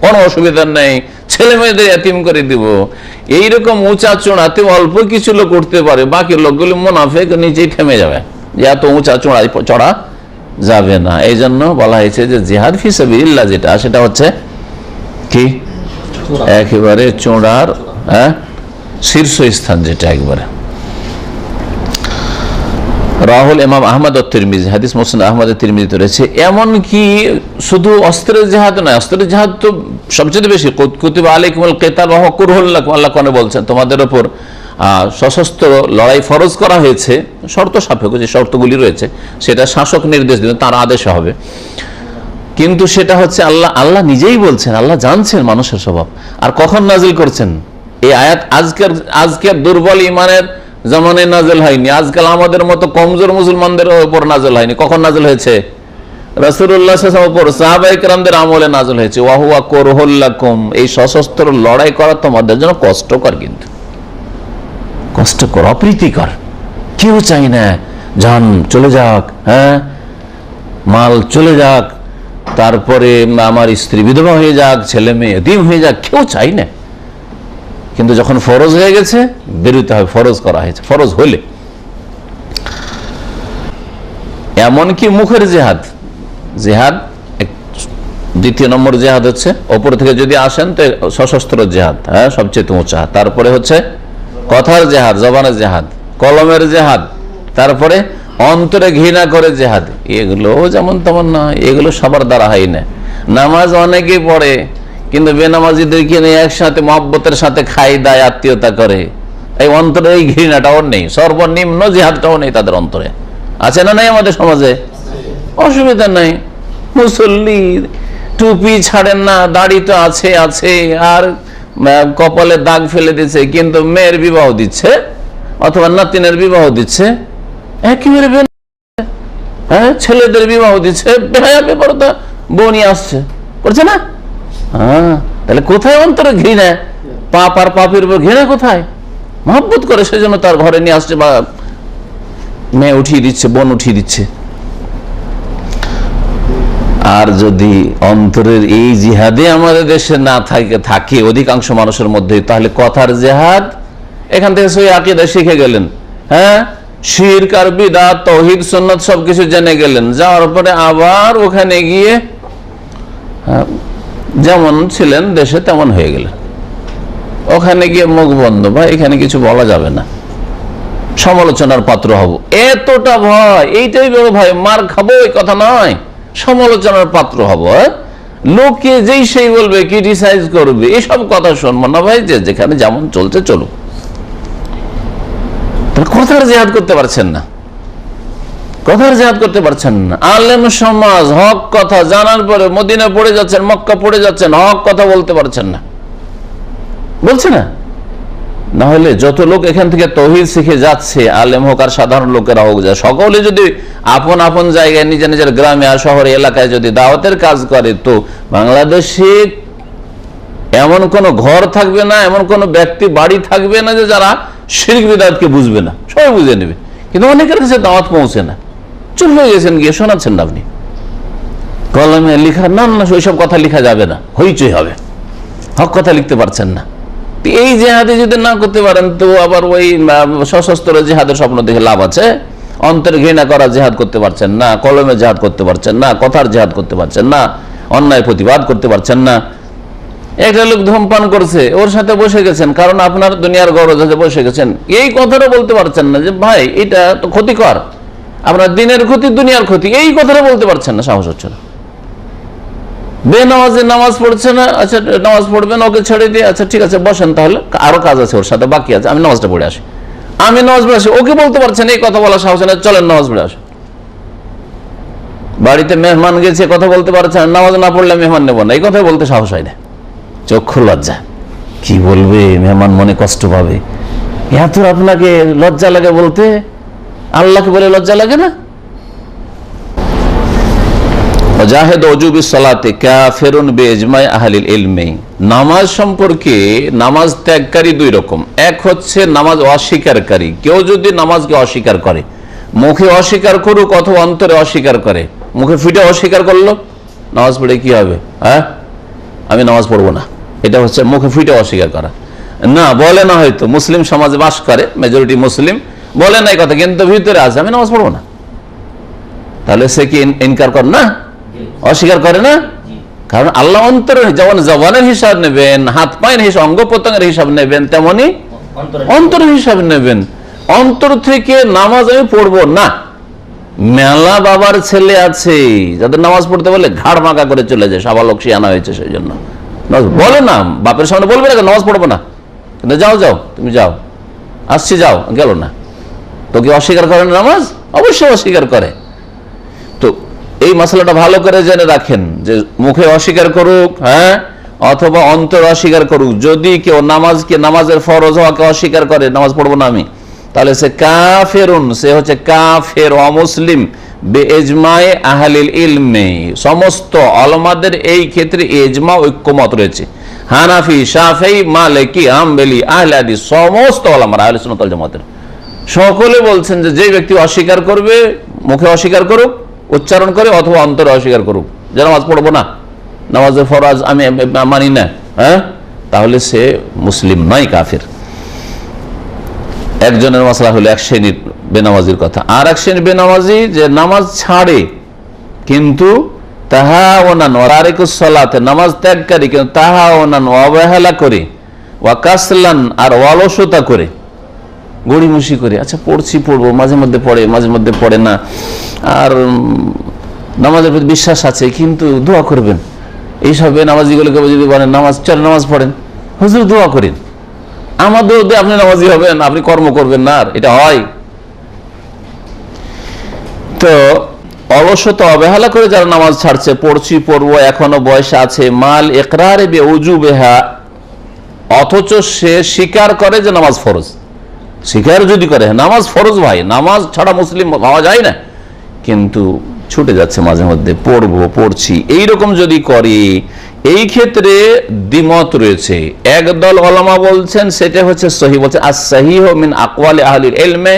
কোনো অসুবিধা নেই, ছেলে মেয়েদের এতিম করে দেব, এইরকম উঁচা চূড়াতে অল্প কিছু লোক উঠতে পারে, বাকি লোকগুলি মুনাফিক নিচেই থেমে যাবে, যে এত উঁচা চূড়ায় চড়া যাবে না। এই জন্য বলা হয়েছে যে জিহাদ ফি সাবিলিল্লাহ যেটা, সেটা হচ্ছে কি একেবারে চূড়ার শীর্ষস্থান, যেটা একবারে। রাহুল ইমাম আহমদ তিরমিজি, হাদিস মুসনাদ আহমদ তিরমিজিতে রয়েছে। এমন কি শুধু অস্ত্রের জিহাদ নয়, অস্ত্রের জিহাদ তো সবচেয়ে বেশি, কুতিবা আলাইকুমুল কিতাল ওয়া হুয়া কুরহুল লাকুম, আল্লাহ কোরআনে বলছেন তোমাদের উপর সশস্ত্র লড়াই ফরজ করা হয়েছে, শর্ত সাপেক্ষ যে শর্তগুলি রয়েছে সেটা শাসক নির্দেশ দিবেন, তার আদেশে হবে, কিন্তু সেটা হচ্ছে আল্লাহ নিজেই বলছেন, আল্লাহ জানছেন মানুষের স্বভাব। আর কখন নাজিল করছেন এই আয়াত? আজকের দুর্বল ইমানের জামানায় নাজিল হয়নি, আজকাল আমাদের মতো কমজোর মুসলমানদের উপর নাজিল হয়নি। কখন নাজিল হয়েছে? রাসূলুল্লাহ সাল্লাল্লাহু আলাইহি ওয়াসাল্লামের উপর সাহাবায়ে কেরামদের আমলে নাজিল হয়েছে। ওয়া হুয়া কুরহুল লাকুম, এই সশস্ত্র লড়াই করা তোমাদের জন্য কষ্টকর, কিন্তু কষ্টকর, অপ্রীতিকর, কেউ চাই না জান চলে যাক, মাল চলে যাক, তারপরে আমার স্ত্রী বিধবা হয়ে যাক, ছেলে মেয়ে এতিম হয়ে যাক, কেউ চাই না। কিন্তু যখন ফরজ হয়ে গেছে বেরোতে হবে, ফরজ করা হয়েছে, ফরজ হলে। এমনকি মুখের জেহাদ, জেহাদ দ্বিতীয় নম্বর জেহাদ হচ্ছে ওপর থেকে যদি আসেন তো সশস্ত্র জেহাদ, সবচেয়ে উঁচা। তারপরে হচ্ছে কথার জেহাদ, জবানের জেহাদ, কলমের জেহাদ, তারপরে অন্তরে ঘৃণা করে জেহাদ। এগুলো যেমন তেমন না, এগুলো সবার দ্বারা হয় না। নামাজ অনেকেই পড়ে, কিন্তু বেনামাজিদেরকে নিয়ে একসাথে মহব্বতের সাথে খাই দায়, আত্মীয়তা করে, এই অন্তরে এই ঘৃণাটাও নেই, সর্বনিম্ন জিহাদটাও নেই তাদের অন্তরে। আছে না নাই আমাদের সমাজে? অসুবিধা নাই, মুসল্লি টুপি ছাড়েন না, দাড়ি তো আছে আছে, আর কপালে দাগ ফেলে দিচ্ছে, কিন্তু মেয়ের বিবাহ দিচ্ছে অথবা নাতিনের বিবাহ দিচ্ছে, একেবারে ছেলেদের বিবাহ দিচ্ছে, বেহায়া বেপরতা বনি আসছে, করছে না? তাহলে কোথায় অন্তরে ঘৃণা? পাপ আর পাপের উপর ঘৃণা কোথায়? মহব্বত করে সেজন্য তার ঘরে নিয়ে আসছে, বা মেয়ে উঠিয়ে দিচ্ছে, বোন উঠিয়ে দিচ্ছে। আর যদি অন্তরের এই জিহাদে আমাদের দেশে না থাকে অধিকাংশ মানুষের মধ্যে, তাহলে কথার জিহাদ এখান থেকে সহি আকীদা শিখে গেলেন, শিরক আর বিদআত, তাওহীদ সুন্নাত সবকিছু জেনে গেলেন, যাওয়ার পরে আবার ওখানে গিয়ে যেমন ছিলেন দেশে তেমন হয়ে গেলেন, ওখানে গিয়ে মুখ বন্ধ, ভাই এখানে কিছু বলা যাবে না, সমালোচনার পাত্র হব, এতটা ভয়, এইটাই বড় ভয়, মার খাবো এই কথা নয়, সমালোচনার পাত্র হব, লোকে যেই সেই বলবে, ক্রিটিসাইজ করবে, এসব কথা শুনবো না ভাই, যে যেখানে যেমন চলছে চলুক। কথার জিহাদ করতে পারছেন না, কথার জিহাদ করতে পারছেন না। আলেম সমাজ হক কথা জানার পরে মদিনা পড়ে যাচ্ছেন, মক্কা পড়ে যাচ্ছেন, হক কথা বলতে পারছেন না, বলছে না। না হলে যত লোক এখান থেকে তাওহীদ শিখে যাচ্ছে, আলেম হোক আর সাধারণ লোকেরা হোক, যায় সকলে যদি আপন আপন জায়গায় নিজের নিজের গ্রামে আর শহরে এলাকায় যদি দাওয়াতের কাজ করে, তো বাংলাদেশে এমন কোন ঘর থাকবে না, এমন কোন ব্যক্তি বাড়ি থাকবে না যে যারা শিরক বিদআতকে বুঝবে না, সবাই বুঝে নেবে। কিন্তু অনেকের কাছে দাওয়াত পৌঁছে না, চুপ হয়ে গেছেন, গিয়ে শোনাচ্ছেন না আপনি, কলমে লিখা না, ওইসব কথা লিখা যাবে না, হইচই হবে, হক কথা লিখতে পারছেন না। এই জিহাদে যদি না করতে পারেন, তো আবার ওই সশস্ত্র জিহাদের স্বপ্ন দেখে লাভ আছে? অন্তরে ঘৃণা করা জিহাদ করতে পারছেন না, কলমে জিহাদ করতে পারছেন না, কথার জিহাদ করতে পারছেন না, অন্যায় প্রতিবাদ করতে পারছেন না। একটা লোক ধূমপান করছে, ওর সাথে বসে গেছেন, কারণ আপনার দুনিয়ার গরজ আছে, বসে গেছেন, এই কথাটা বলতে পারছেন না যে ভাই এটা তো ক্ষতিকর, আপনার দিনের ক্ষতি, দুনিয়ার ক্ষতি, এই কথাটা বলতে পারছেন না, সাহস হচ্ছে না। বেনামাজি নামাজ পড়ছে না, আচ্ছা নামাজ পড়বেন, ওকে ছেড়ে দিয়ে, আচ্ছা ঠিক আছে বসেন, তাহলে আরো কাজ আছে ওর সাথে, বাকি আছে, আমি নামাজটা পড়ে আসি, ওকে বলতে পারছেন, এই কথা বলা সাহস না, চলেন নামাজ পড়ে আসি। বাড়িতে মেহমান গেছে, কথা বলতে পারছে না, নামাজ না পড়লে মেহমান নেব না, এই কথা বলতে সাহস হয় না, চক্ষু লজ্জা। কি বলবে মেহমান, মনে কষ্ট পাবে, এত আপনাকে লজ্জা লাগে বলতে, আল্লাহকে বলে লজ্জা লাগে না? নামাজ সম্পর্কে নামাজ ত্যাগকারী দুই রকম। এক হচ্ছে নামাজ অস্বীকারী। কেউ যদি নামাজকে অস্বীকার করে, মুখে অস্বীকার করুক অথবা অন্তরে অস্বীকার করে, মুখে ফিটে অস্বীকার করলো, নামাজ পড়ে কি হবে? হ্যাঁ, আমি নামাজ পড়বো না, এটা হচ্ছে মুখে ফিটে অস্বীকার করা। না বলে না, হয়তো মুসলিম সমাজে বাস করে, মেজরিটি মুসলিম, বলে না এই কথা, কিন্তু ভিতরে আছে আমি নামাজ পড়বো না, তাহলে সে কি ইনকার করে না? অস্বীকার করে না? কারণ আল্লাহ অন্তরের, যেমন জবানের হিসাব নেবেন, হাত পায়ের হিসাব, অঙ্গ প্রত্যঙ্গের হিসাব নেবেন, তেমনি অন্তরের হিসাব নেবেন। অন্তর থেকে নামাজ আমি পড়বো না। মেলা বাবার ছেলে আছে যাদের নামাজ পড়তে বলে ঘাড় মাকা করে চলে যায়, সাবালক শিয়ানা হয়েছে সেই জন্য বলে না, বাপের সামনে বলবে না নামাজ পড়বো না, কিন্তু যাও যাও তুমি যাও, আসছি যাও, গেল না। তো কি অস্বীকার করে নামাজ? অবশ্যই অস্বীকার করে। তো এই মশলাটা ভালো করে জেনে রাখেন যে মুখে অস্বীকার করুক, হ্যাঁ, অথবা অন্তর অস্বীকার করুক, যদি কেউ নামাজকে, নামাজের ফরজ হওয়াকে অস্বীকার করে, নামাজ পড়বো না আমি, তাহলে সে কাফেরুন, সে হচ্ছে কাফের, অমুসলিম, বেইজমায়ে আহলিল ইলমে, সমস্ত ওলামাদের এই ক্ষেত্রে ইজমা, ঐক্যমত রয়েছে। হানাফি, শাফেঈ, মালিকি, হাম্বলি, আহলে হাদিস, সমস্ত ওলামারা, আহলে সুন্নাত ওয়াল জামাতের সকলে বলছেন যে যে ব্যক্তি অস্বীকার করবে, মুখে অস্বীকার করুক, উচ্চারণ করে, অথবা অন্তরে অস্বীকার করুক যে নামাজ পড়বো না, নামাজের ফরজ আমি মানি না, হ্যাঁ, তাহলে সে মুসলিম নয়, কাফের। একজনের মাসলা হলো এক শ্রেণীর বেনামাজির কথা। আর এক শ্রেণীর বেনামাজি যে নামাজ ছাড়ে কিন্তু নামাজ ত্যাগকারী, কিন্তু তাহাওনান, অবহেলা করে, ওয়াকাসলান, আর অলসতা করে, গড়িমসি করে, আচ্ছা পড়ছি, পড়বো, মাঝে মধ্যে পড়ে, মাঝে মধ্যে পড়ে না, আর নামাজের প্রতি বিশ্বাস আছে কিন্তু দোয়া করবেন, এইসব নামাজিগুলোকে যদি বলেন নামাজ চার নামাজ পড়েন, হুজুর দোয়া করেন, আমাদের আপনি নামাজি হবেন, আপনি কর্ম করবেন না, আর এটা হয়? তো অলসতা, অবহেলা করে যারা নামাজ ছাড়ছে, পড়ছি, পড়বো, এখনো বয়স আছে, মাল ইকরারে বিউজুবিহা, অথচ সে স্বীকার করে যে নামাজ ফরজ, স্বীকার যদি করে নামাজ ফরজ, ভাই নামাজ ছাড়া মুসলিম হওয়া যায় না, কিন্তু ছুটে যাচ্ছে মাঝে মধ্যে, পড়বো, পড়ছি, এইরকম যদি করে, এই ক্ষেত্রে দ্বিমত রয়েছে। একদল ওলামা বলছেন সেটা হচ্ছে সহিহ, বলছে আস-সহিহু মিন আকওয়ালি আহলিল ইলমে,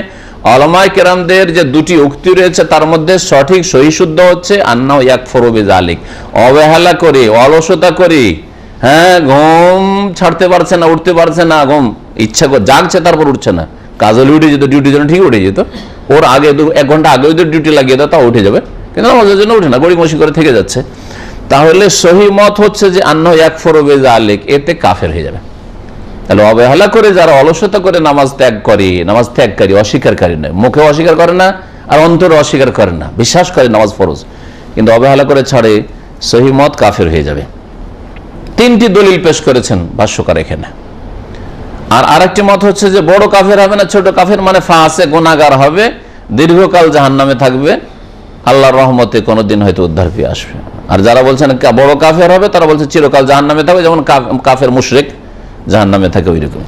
ওলামায়ে কেরামদের যে দুটি উক্তি রয়েছে তার মধ্যে সঠিক সহিহ শুদ্ধ হচ্ছে আন্নাহু ইয়াকফুরু বিযালিক, অবহেলা করে, অলসতা করে, হ্যাঁ, ঘুম ছাড়তে পারছে না, উঠতে পারছে না, ঘুম ইচ্ছা করে জাগছে তারপর উঠছে না, কাজল উঠে যেত, ডিউটির জন্য ঠিক উঠে যেত, ওর আগে 1 ঘন্টা আগে যদি ডিউটি লাগিয়ে দেয় তাও উঠে যাবে, কিন্তু নামাজের জন্য উঠে না, গড়িমসি করে থেকে যাচ্ছে, তাহলে সহিহ মত হচ্ছে যে আন্নাহু ইয়াকফুরু বিযালিক, এতে কাফের হয়ে যাবে। তাহলে অবহেলা করে যারা অলসতা করে নামাজ ত্যাগ করে, নামাজ ত্যাগকারী, অস্বীকারী নয়, মুখে অস্বীকার করে না আর অন্তরে অস্বীকার করে না, বিশ্বাস করে নামাজ ফরজ কিন্তু অবহেলা করে ছাড়ে, সহিহ মত কাফের হয়ে যাবে। 3টি দলিল পেশ করেছেন ভাষ্যকার এখানে। আর আরেকটি মত হচ্ছে যে বড় কাফের হবে না, ছোট কাফের মানে ফাসিক, গুনাহগার হবে, দীর্ঘকাল জাহান্নামে থাকবে, আল্লাহর রহমতে কোনোদিন হয়তো উদ্ধার পেয়ে আসবে। আর যারা বলছেন বড় কাফের হবে তারা বলছে চিরকাল জাহান্নামে থাকবে, যেমন কাফের মুশরিক জাহান্নামে থাকে ওই রকম।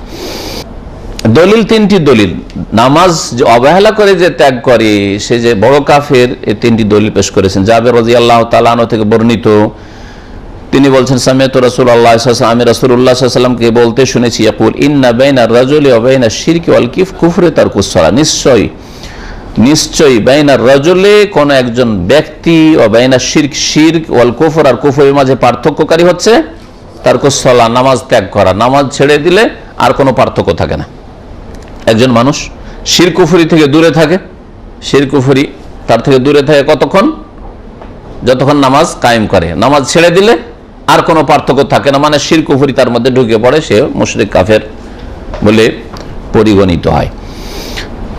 দলিল 3টি দলিল, নামাজ যে অবহেলা করে যে ত্যাগ করে সে যে বড় কাফের, এই 3টি দলিল পেশ করেছেন। জাবের রাদিয়াল্লাহু তাআলা আনহু থেকে বর্ণিত, তিনি বলছেন সামিআতু রাসূলুল্লাহ সাল্লাল্লাহু আলাইহি ওয়াসাল্লাম, আমি রাসূলুল্লাহ সাল্লাল্লাহু আলাইহি ওয়াসাল্লামকে বলতে শুনেছি, ইয়াকুল ইন্না বাইনার রাজুলি ওয়া বাইনাশ শিরকি ওয়াল কুফরি তারকুস সালাহ, নিশ্চয়ই বাইনার রাজুলি, কোন একজন ব্যক্তি, ও বাইনাশ শিরক, শিরক, ওয়াল কুফর, আর কুফরের মাঝে পার্থক্যকারী হচ্ছে তারকুস সালাহ, নামাজ ত্যাগ করা। নামাজ ছেড়ে দিলে আর কোনো পার্থক্য থাকে না। একজন মানুষ শিরক কুফরি থেকে দূরে থাকে, শিরক কুফরি তার থেকে দূরে থাকে কতক্ষণ? যতক্ষণ নামাজ কায়েম করে। নামাজ ছেড়ে দিলে আর কোনো পার্থক্য থাকে না, মানে শিরক কুফরি তার মধ্যে ঢুকে পড়ে, সে মুশরিক কাফের বলে পরিগণিত হয়।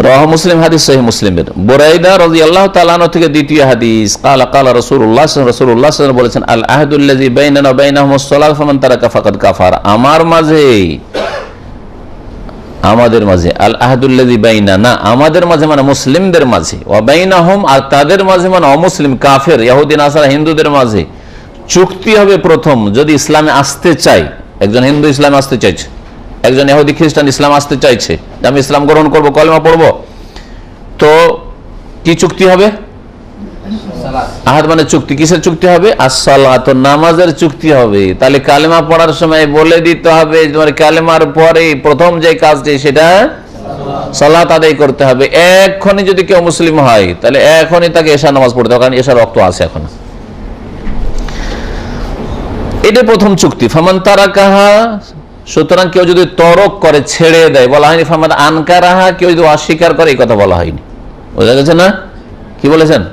রাওয়াহু মুসলিম, হাদিস সহিহ মুসলিমের। বুরাইদা রাদিয়াল্লাহু তাআলা আনহু থেকে দ্বিতীয় হাদিস, ক্বালা ক্বালা রাসূলুল্লাহ সাল্লাল্লাহু আলাইহি ওয়াসাল্লাম বলেছেন, আল আহদুল্লাযী বাইনানা ওয়া বাইনাহুমুস সালাহ ফামান তারাকা ফাকাদ কাফার, আমার মাঝে আমাদের মাঝে, আল আহাদুল্লাযী বাইনানা আমাদের মাঝে মানে মুসলিমদের মাঝে, ওয়া বাইনাহুম আর তাদের মাঝে মানে অমুসলিম কাফের ইহুদি নাসারা হিন্দুদের মাঝে চুক্তি হবে প্রথম যদি ইসলামে আসতে চাই। একজন হিন্দু ইসলামে আসতে চাইছে, একজন ইহুদি খ্রিস্টান ইসলাম আসতে চাইছে, আমি ইসলাম গ্রহণ করব, কলেমা পড়ব, তো কি চুক্তি হবে? আহাদ মানে চুক্তি। কিসের চুক্তি হবে? as-সালাত, নামাজের চুক্তি হবে। তাহলে কালেমা পড়ার সময় বলে দিতে হবে তোমার কালেমার পরে প্রথম যে কাজটি সেটা সালাত আদায় করতে হবে। এখনই যদি কেউ মুসলিম হয় তাহলে এখনই তাকে এশার নামাজ পড়তে হবে, কারণ এশার রক্ত আছে এখন। এটা প্রথম চুক্তি। ফামান তারাকাহা, সুতরাং কেউ যদি তরক করে, ছেড়ে দেয়, বলা হয়নি ফামান আনকারাহা, কেউ যদি অস্বীকার করে, এই কথা বলা হয়নি। বোঝা গেছে না? কি বলেছেন?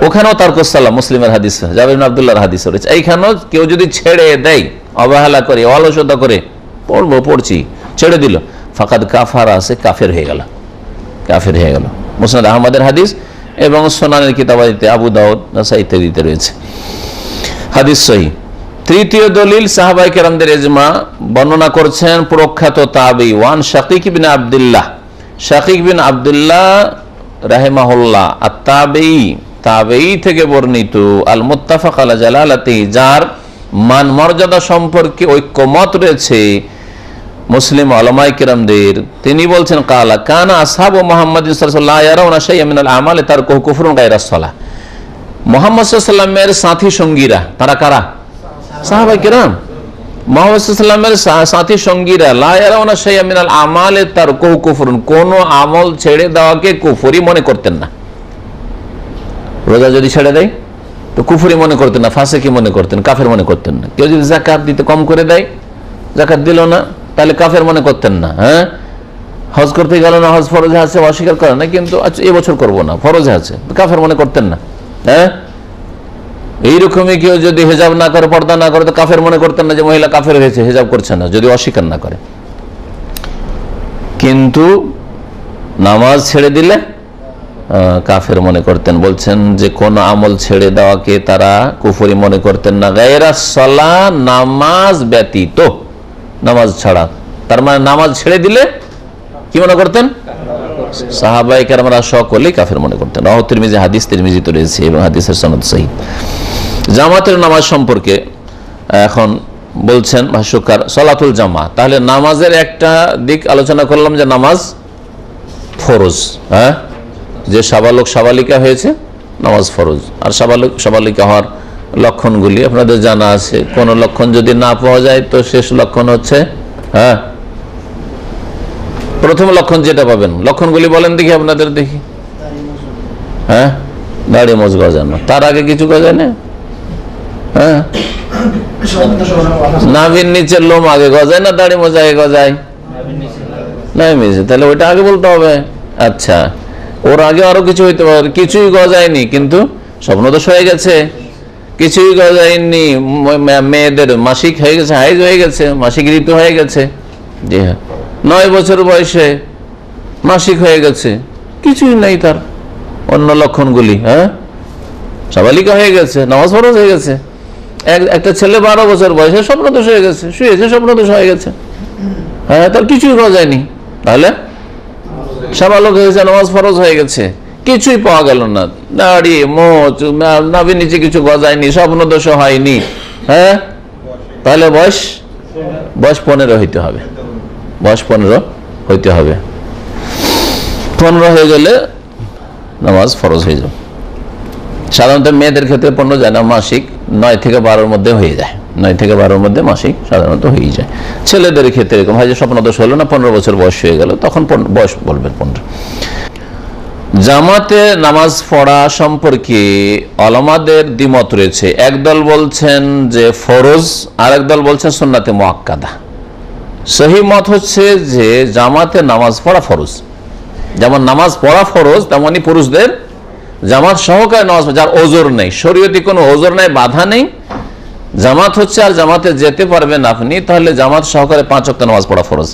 ওখানেও তারকুস সালাম মুসলিমের হাদিস, জাবের ইবনে আব্দুল্লাহর হাদিস রয়েছে। এইখানেও কেউ যদি ছেড়ে দেয়, অবহেলা করে, অলসতা করে, পড়ছি ছেড়ে দিল, ফাকাদ কাফারা, আছে কাফের হয়ে গেল, কাফের হয়ে গেল। মুসনাদ আহমদের হাদিস এবং সুনানের কিতাবাদিতে আবু দাউদ, নাসাঈ ইত্যাদিতে রয়েছে হাদিস সহিহ। তৃতীয় দলিল সাহাবায়ে কেরামদের ইজমা বর্ণনা করছেন প্রখ্যাত তাবেঈ ওয়ান শাকিক বিন আব্দুল্লাহ, শাকিক বিন আব্দুল্লাহ রাহিমাহুল্লাহ আত-তাবেঈ, তাবেঈ থেকে বর্ণিত, আল মুত্তাফাক আলা জালালাতি, যার মান মর্যাদা সম্পর্কে ঐক্যমত রয়েছে মুসলিম উলামায়ে কেরামদের। তিনি বলছেন কালা কানা আসহাবু মুহাম্মাদিন সাল্লাল্লাহু আলাইহি ওয়া সাল্লাম ইয়ারাউনা শাইআন মিনাল আমালি তারকুহু কুফরুন গায়রা সালাহ। মুহাম্মদ সাল্লাল্লাহু আলাইহি ওয়াসাল্লামের সাথী সঙ্গীরা, তারা কারা? সাহাবায়ে কেরাম। মুহাম্মদ সাল্লাল্লাহু আলাইহি ওয়াসাল্লামের সাথী সঙ্গীরা লা ইয়ারাউনা শাইআন মিনাল আমালি তারকুহু কুফরুন, কোন আমল ছেড়ে দেওয়াকে কুফরি মনে করতেন না। রোজা যদি ছেড়ে দেয় তো কুফরি মনে করতেন না, ফাসিকি মনে করতেন, কাফের মনে করতেন না। কেউ যদি যাকাত দিতে কম করে দেয়, যাকাত দিল না, তাহলে কাফের মনে করতেন না। হ্যাঁ, হজ করতে গেল না, হজ ফরজে আছে, অস্বীকার করে না, কিন্তু আচ্ছা এবছর করবো না, ফরজে আছে, কাফের মনে করতেন না। হ্যাঁ, এইরকমই কেউ যদি হেজাব না করে, পর্দা না করে, তো কাফের মনে করতেন না যে মহিলা কাফের হয়েছে, হেজাব করছে না, যদি অস্বীকার না করে। কিন্তু নামাজ ছেড়ে দিলে কাফের মনে করতেন। বলছেন যে কোন আমল ছেড়ে দেওয়াকে তারা কুফরি মনে করতেন না, গায়রা সালাহ, নামাজ ব্যতীত, নামাজ ছাড়া। তার মানে নামাজ ছেড়ে দিলে কি মনে করতেন? সাহাবায়ে কেরামরা সকলেই কাফের মনে করতেন। রাওয়াহু তিরমিজি, হাদিস তিরমিজিতে রয়েছে এবং হাদিসের সনদ সহিহ। জামাতের নামাজ সম্পর্কে এখন বলছেন ভাষ্যকার সলাতুল জামা। তাহলে নামাজের একটা দিক আলোচনা করলাম যে নামাজ ফরজ। হ্যাঁ, যে সাবালক সাবালিকা হয়েছে নামাজ ফরজ। আর সাবালক সাবালিকা হওয়ার লক্ষণগুলি আপনাদের জানা আছে। কোন লক্ষণ যদি না পাওয়া যায় তো শেষ লক্ষণ হচ্ছে, হ্যাঁ, প্রথম লক্ষণ যেটা পাবেন, লক্ষণগুলি বলেন দেখি আপনাদের, দেখি। হ্যাঁ, দাড়ি মোজ গজানো, তার আগে কিছু গজায় না? হ্যাঁ, নাভির নিচের লোম আগে গজায় না দাড়ি মোজ আগে গজায়? তাহলে ওইটা আগে বলতে হবে। আচ্ছা, ওর আগে আরো কিছু হইতে পারে, কিছুই গজায়নি কিন্তু স্বপ্নদোষ হয়ে গেছে, কিছুই গজায়নি, মেয়েদের মাসিক হয়ে গেছে, হাইজ হয়ে গেছে, মাসিক ঋতু হয়ে গেছে, জি হ্যাঁ, 9 বছর বয়সে মাসিক হয়ে গেছে, কিছুই নাই তার অন্য লক্ষণগুলি। হ্যাঁ, সাবালিকা হয়ে গেছে, নামাজ ফরজ হয়ে গেছে। একটা ছেলে 12 বছর বয়সে স্বপ্নদোষ হয়ে গেছে, শুয়েছে, স্বপ্নদোষ হয়ে গেছে, হ্যাঁ, তার কিছুই গজায়নি, তাহলে সাবালক হয়েছে, নামাজ ফরজ হয়ে গেছে, কিছুই পাওয়া গেল না, দাড়ি মোচ, নাভির নিচে কিছু গজায়নি, স্বপ্নদোষ হয়নি। হ্যাঁ, তাহলে বয়স 15 হইতে হবে, বয়স 15 হইতে হবে। 15 হয়ে গেলে নামাজ ফরজ হয়ে যাবে। সাধারণত মেয়েদের ক্ষেত্রে 15 যায় না, মাসিক 9 থেকে 12-র মধ্যে হয়ে যায়, 9 থেকে 12-র মধ্যে মাসিক সাধারণত হয়ে যায়। ছেলেদের ক্ষেত্রে এরকম হয় যে স্বপ্নদোষ হলো না, 15 বছর বয়স হয়ে গেল, তখন বয়স বলবেন 15। জামাতে নামাজ পড়া সম্পর্কে উলামাদের দ্বিমত রয়েছে। একদল বলছেন যে ফরজ, আর একদল বলছেন সুন্নাতে মুআক্কাদা। সহি মত হচ্ছে যে জামাতে নামাজ পড়া ফরজ। যেমন নামাজ পড়া ফরজ, তেমনি পুরুষদের জামাত সহকারে নামাজ, যার ওজর নেই, শরীয়তি কোনো ওজর নেই, বাধা নেই, জামাত হচ্ছে, আর জামাতে যেতে পারবেন আপনি, তাহলে জামাত সহকারে 5 ওয়াক্ত নামাজ পড়া ফরজ।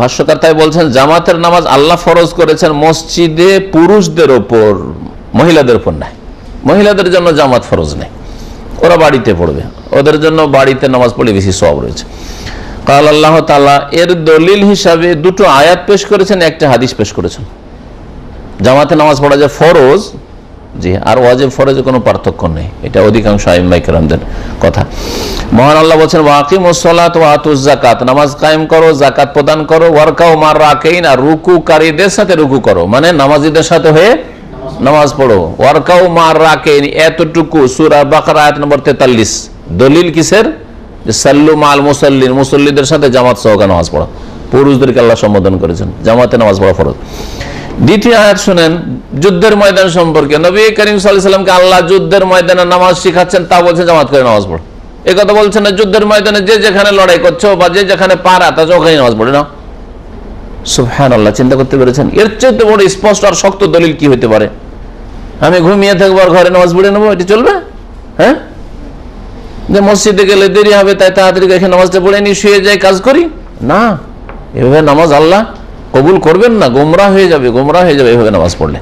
ভাষ্যকার তাই বলছেন জামাতের নামাজ আল্লাহ ফরজ করেছেন মসজিদে পুরুষদের ওপর, মহিলাদের উপর নাই। মহিলাদের জন্য জামাত ফরজ নেই। ওরা বাড়িতে পড়বে, ওদের জন্য বাড়িতে নামাজ পড়লে বেশি সওয়াব রয়েছে। কাল আল্লাহ তাআলা এর দলিল হিসাবে দুটো আয়াত পেশ করেছেন, একটা হাদিস পেশ করেছেন। জামাতে নামাজ পড়া যে ফরজ, জি, আর ওয়াজিব ফরজে কোনো পার্থক্য নেই, এটা অধিকাংশ আইম্মায়ে কেরামদের কথা। মহান আল্লাহ বলছেন ওয়াকিমুস সালাত ওয়া আতুজ যাকাত, নামাজ কায়েম করো, যাকাত প্রদান করো, ওয়ারকাউ মার রাকিন, আর রুকুকারীদের সাথে রুকু করো, মানে নামাজীদের সাথে হয়ে নামাজ পড়ো। ওয়ারকাউ মার রাকিন এতটুকু সূরা বাকারা আয়াত নম্বর 43। দলিল কিসের? যে সাল্লু মাল মুসাল্লিন, মুসল্লিদের সাথে জামাত সহকারে নামাজ পড়া। পুরুষদেরকে আল্লাহ সম্বোধন করেছেন, জামাতে নামাজ পড়া ফরজ। দ্বিতীয় আয়াত শুনেন যুদ্ধের ময়দান সম্পর্কে। নবী করিম সাল্লাল্লাহু আলাইহি ওয়াসাল্লামকে আল্লাহ যুদ্ধের ময়দানে নামাজ শিখাচ্ছেন, তা বলছেন জামাত করে নামাজ পড়ো। এই কথা বলছেন না যুদ্ধের ময়দানে যে যেখানে লড়াই করছো বা যে যেখানে পারা তা ওখানে নামাজ পড়ে নাও। সুবহানাল্লাহ, চিন্তা করতে পেরেছেন? এর চেয়ে বড় স্পষ্ট আর শক্ত দলিল কি হতে পারে? আমি ঘুমিয়ে থাকবো আর ঘরে নামাজ পড়ে নেবো, এটি চলবে? হ্যাঁ, যে মসজিদে গেলে দেরি হবে তাই তাড়াতাড়ি এখানে নামাজটা পড়ে নি, শুয়ে যাই, কাজ করি না। এভাবে নামাজ আল্লাহ কবুল করবেন না, গোমরাহ হয়ে যাবে, গোমরাহ হয়ে যাবে এভাবে নামাজ পড়লে।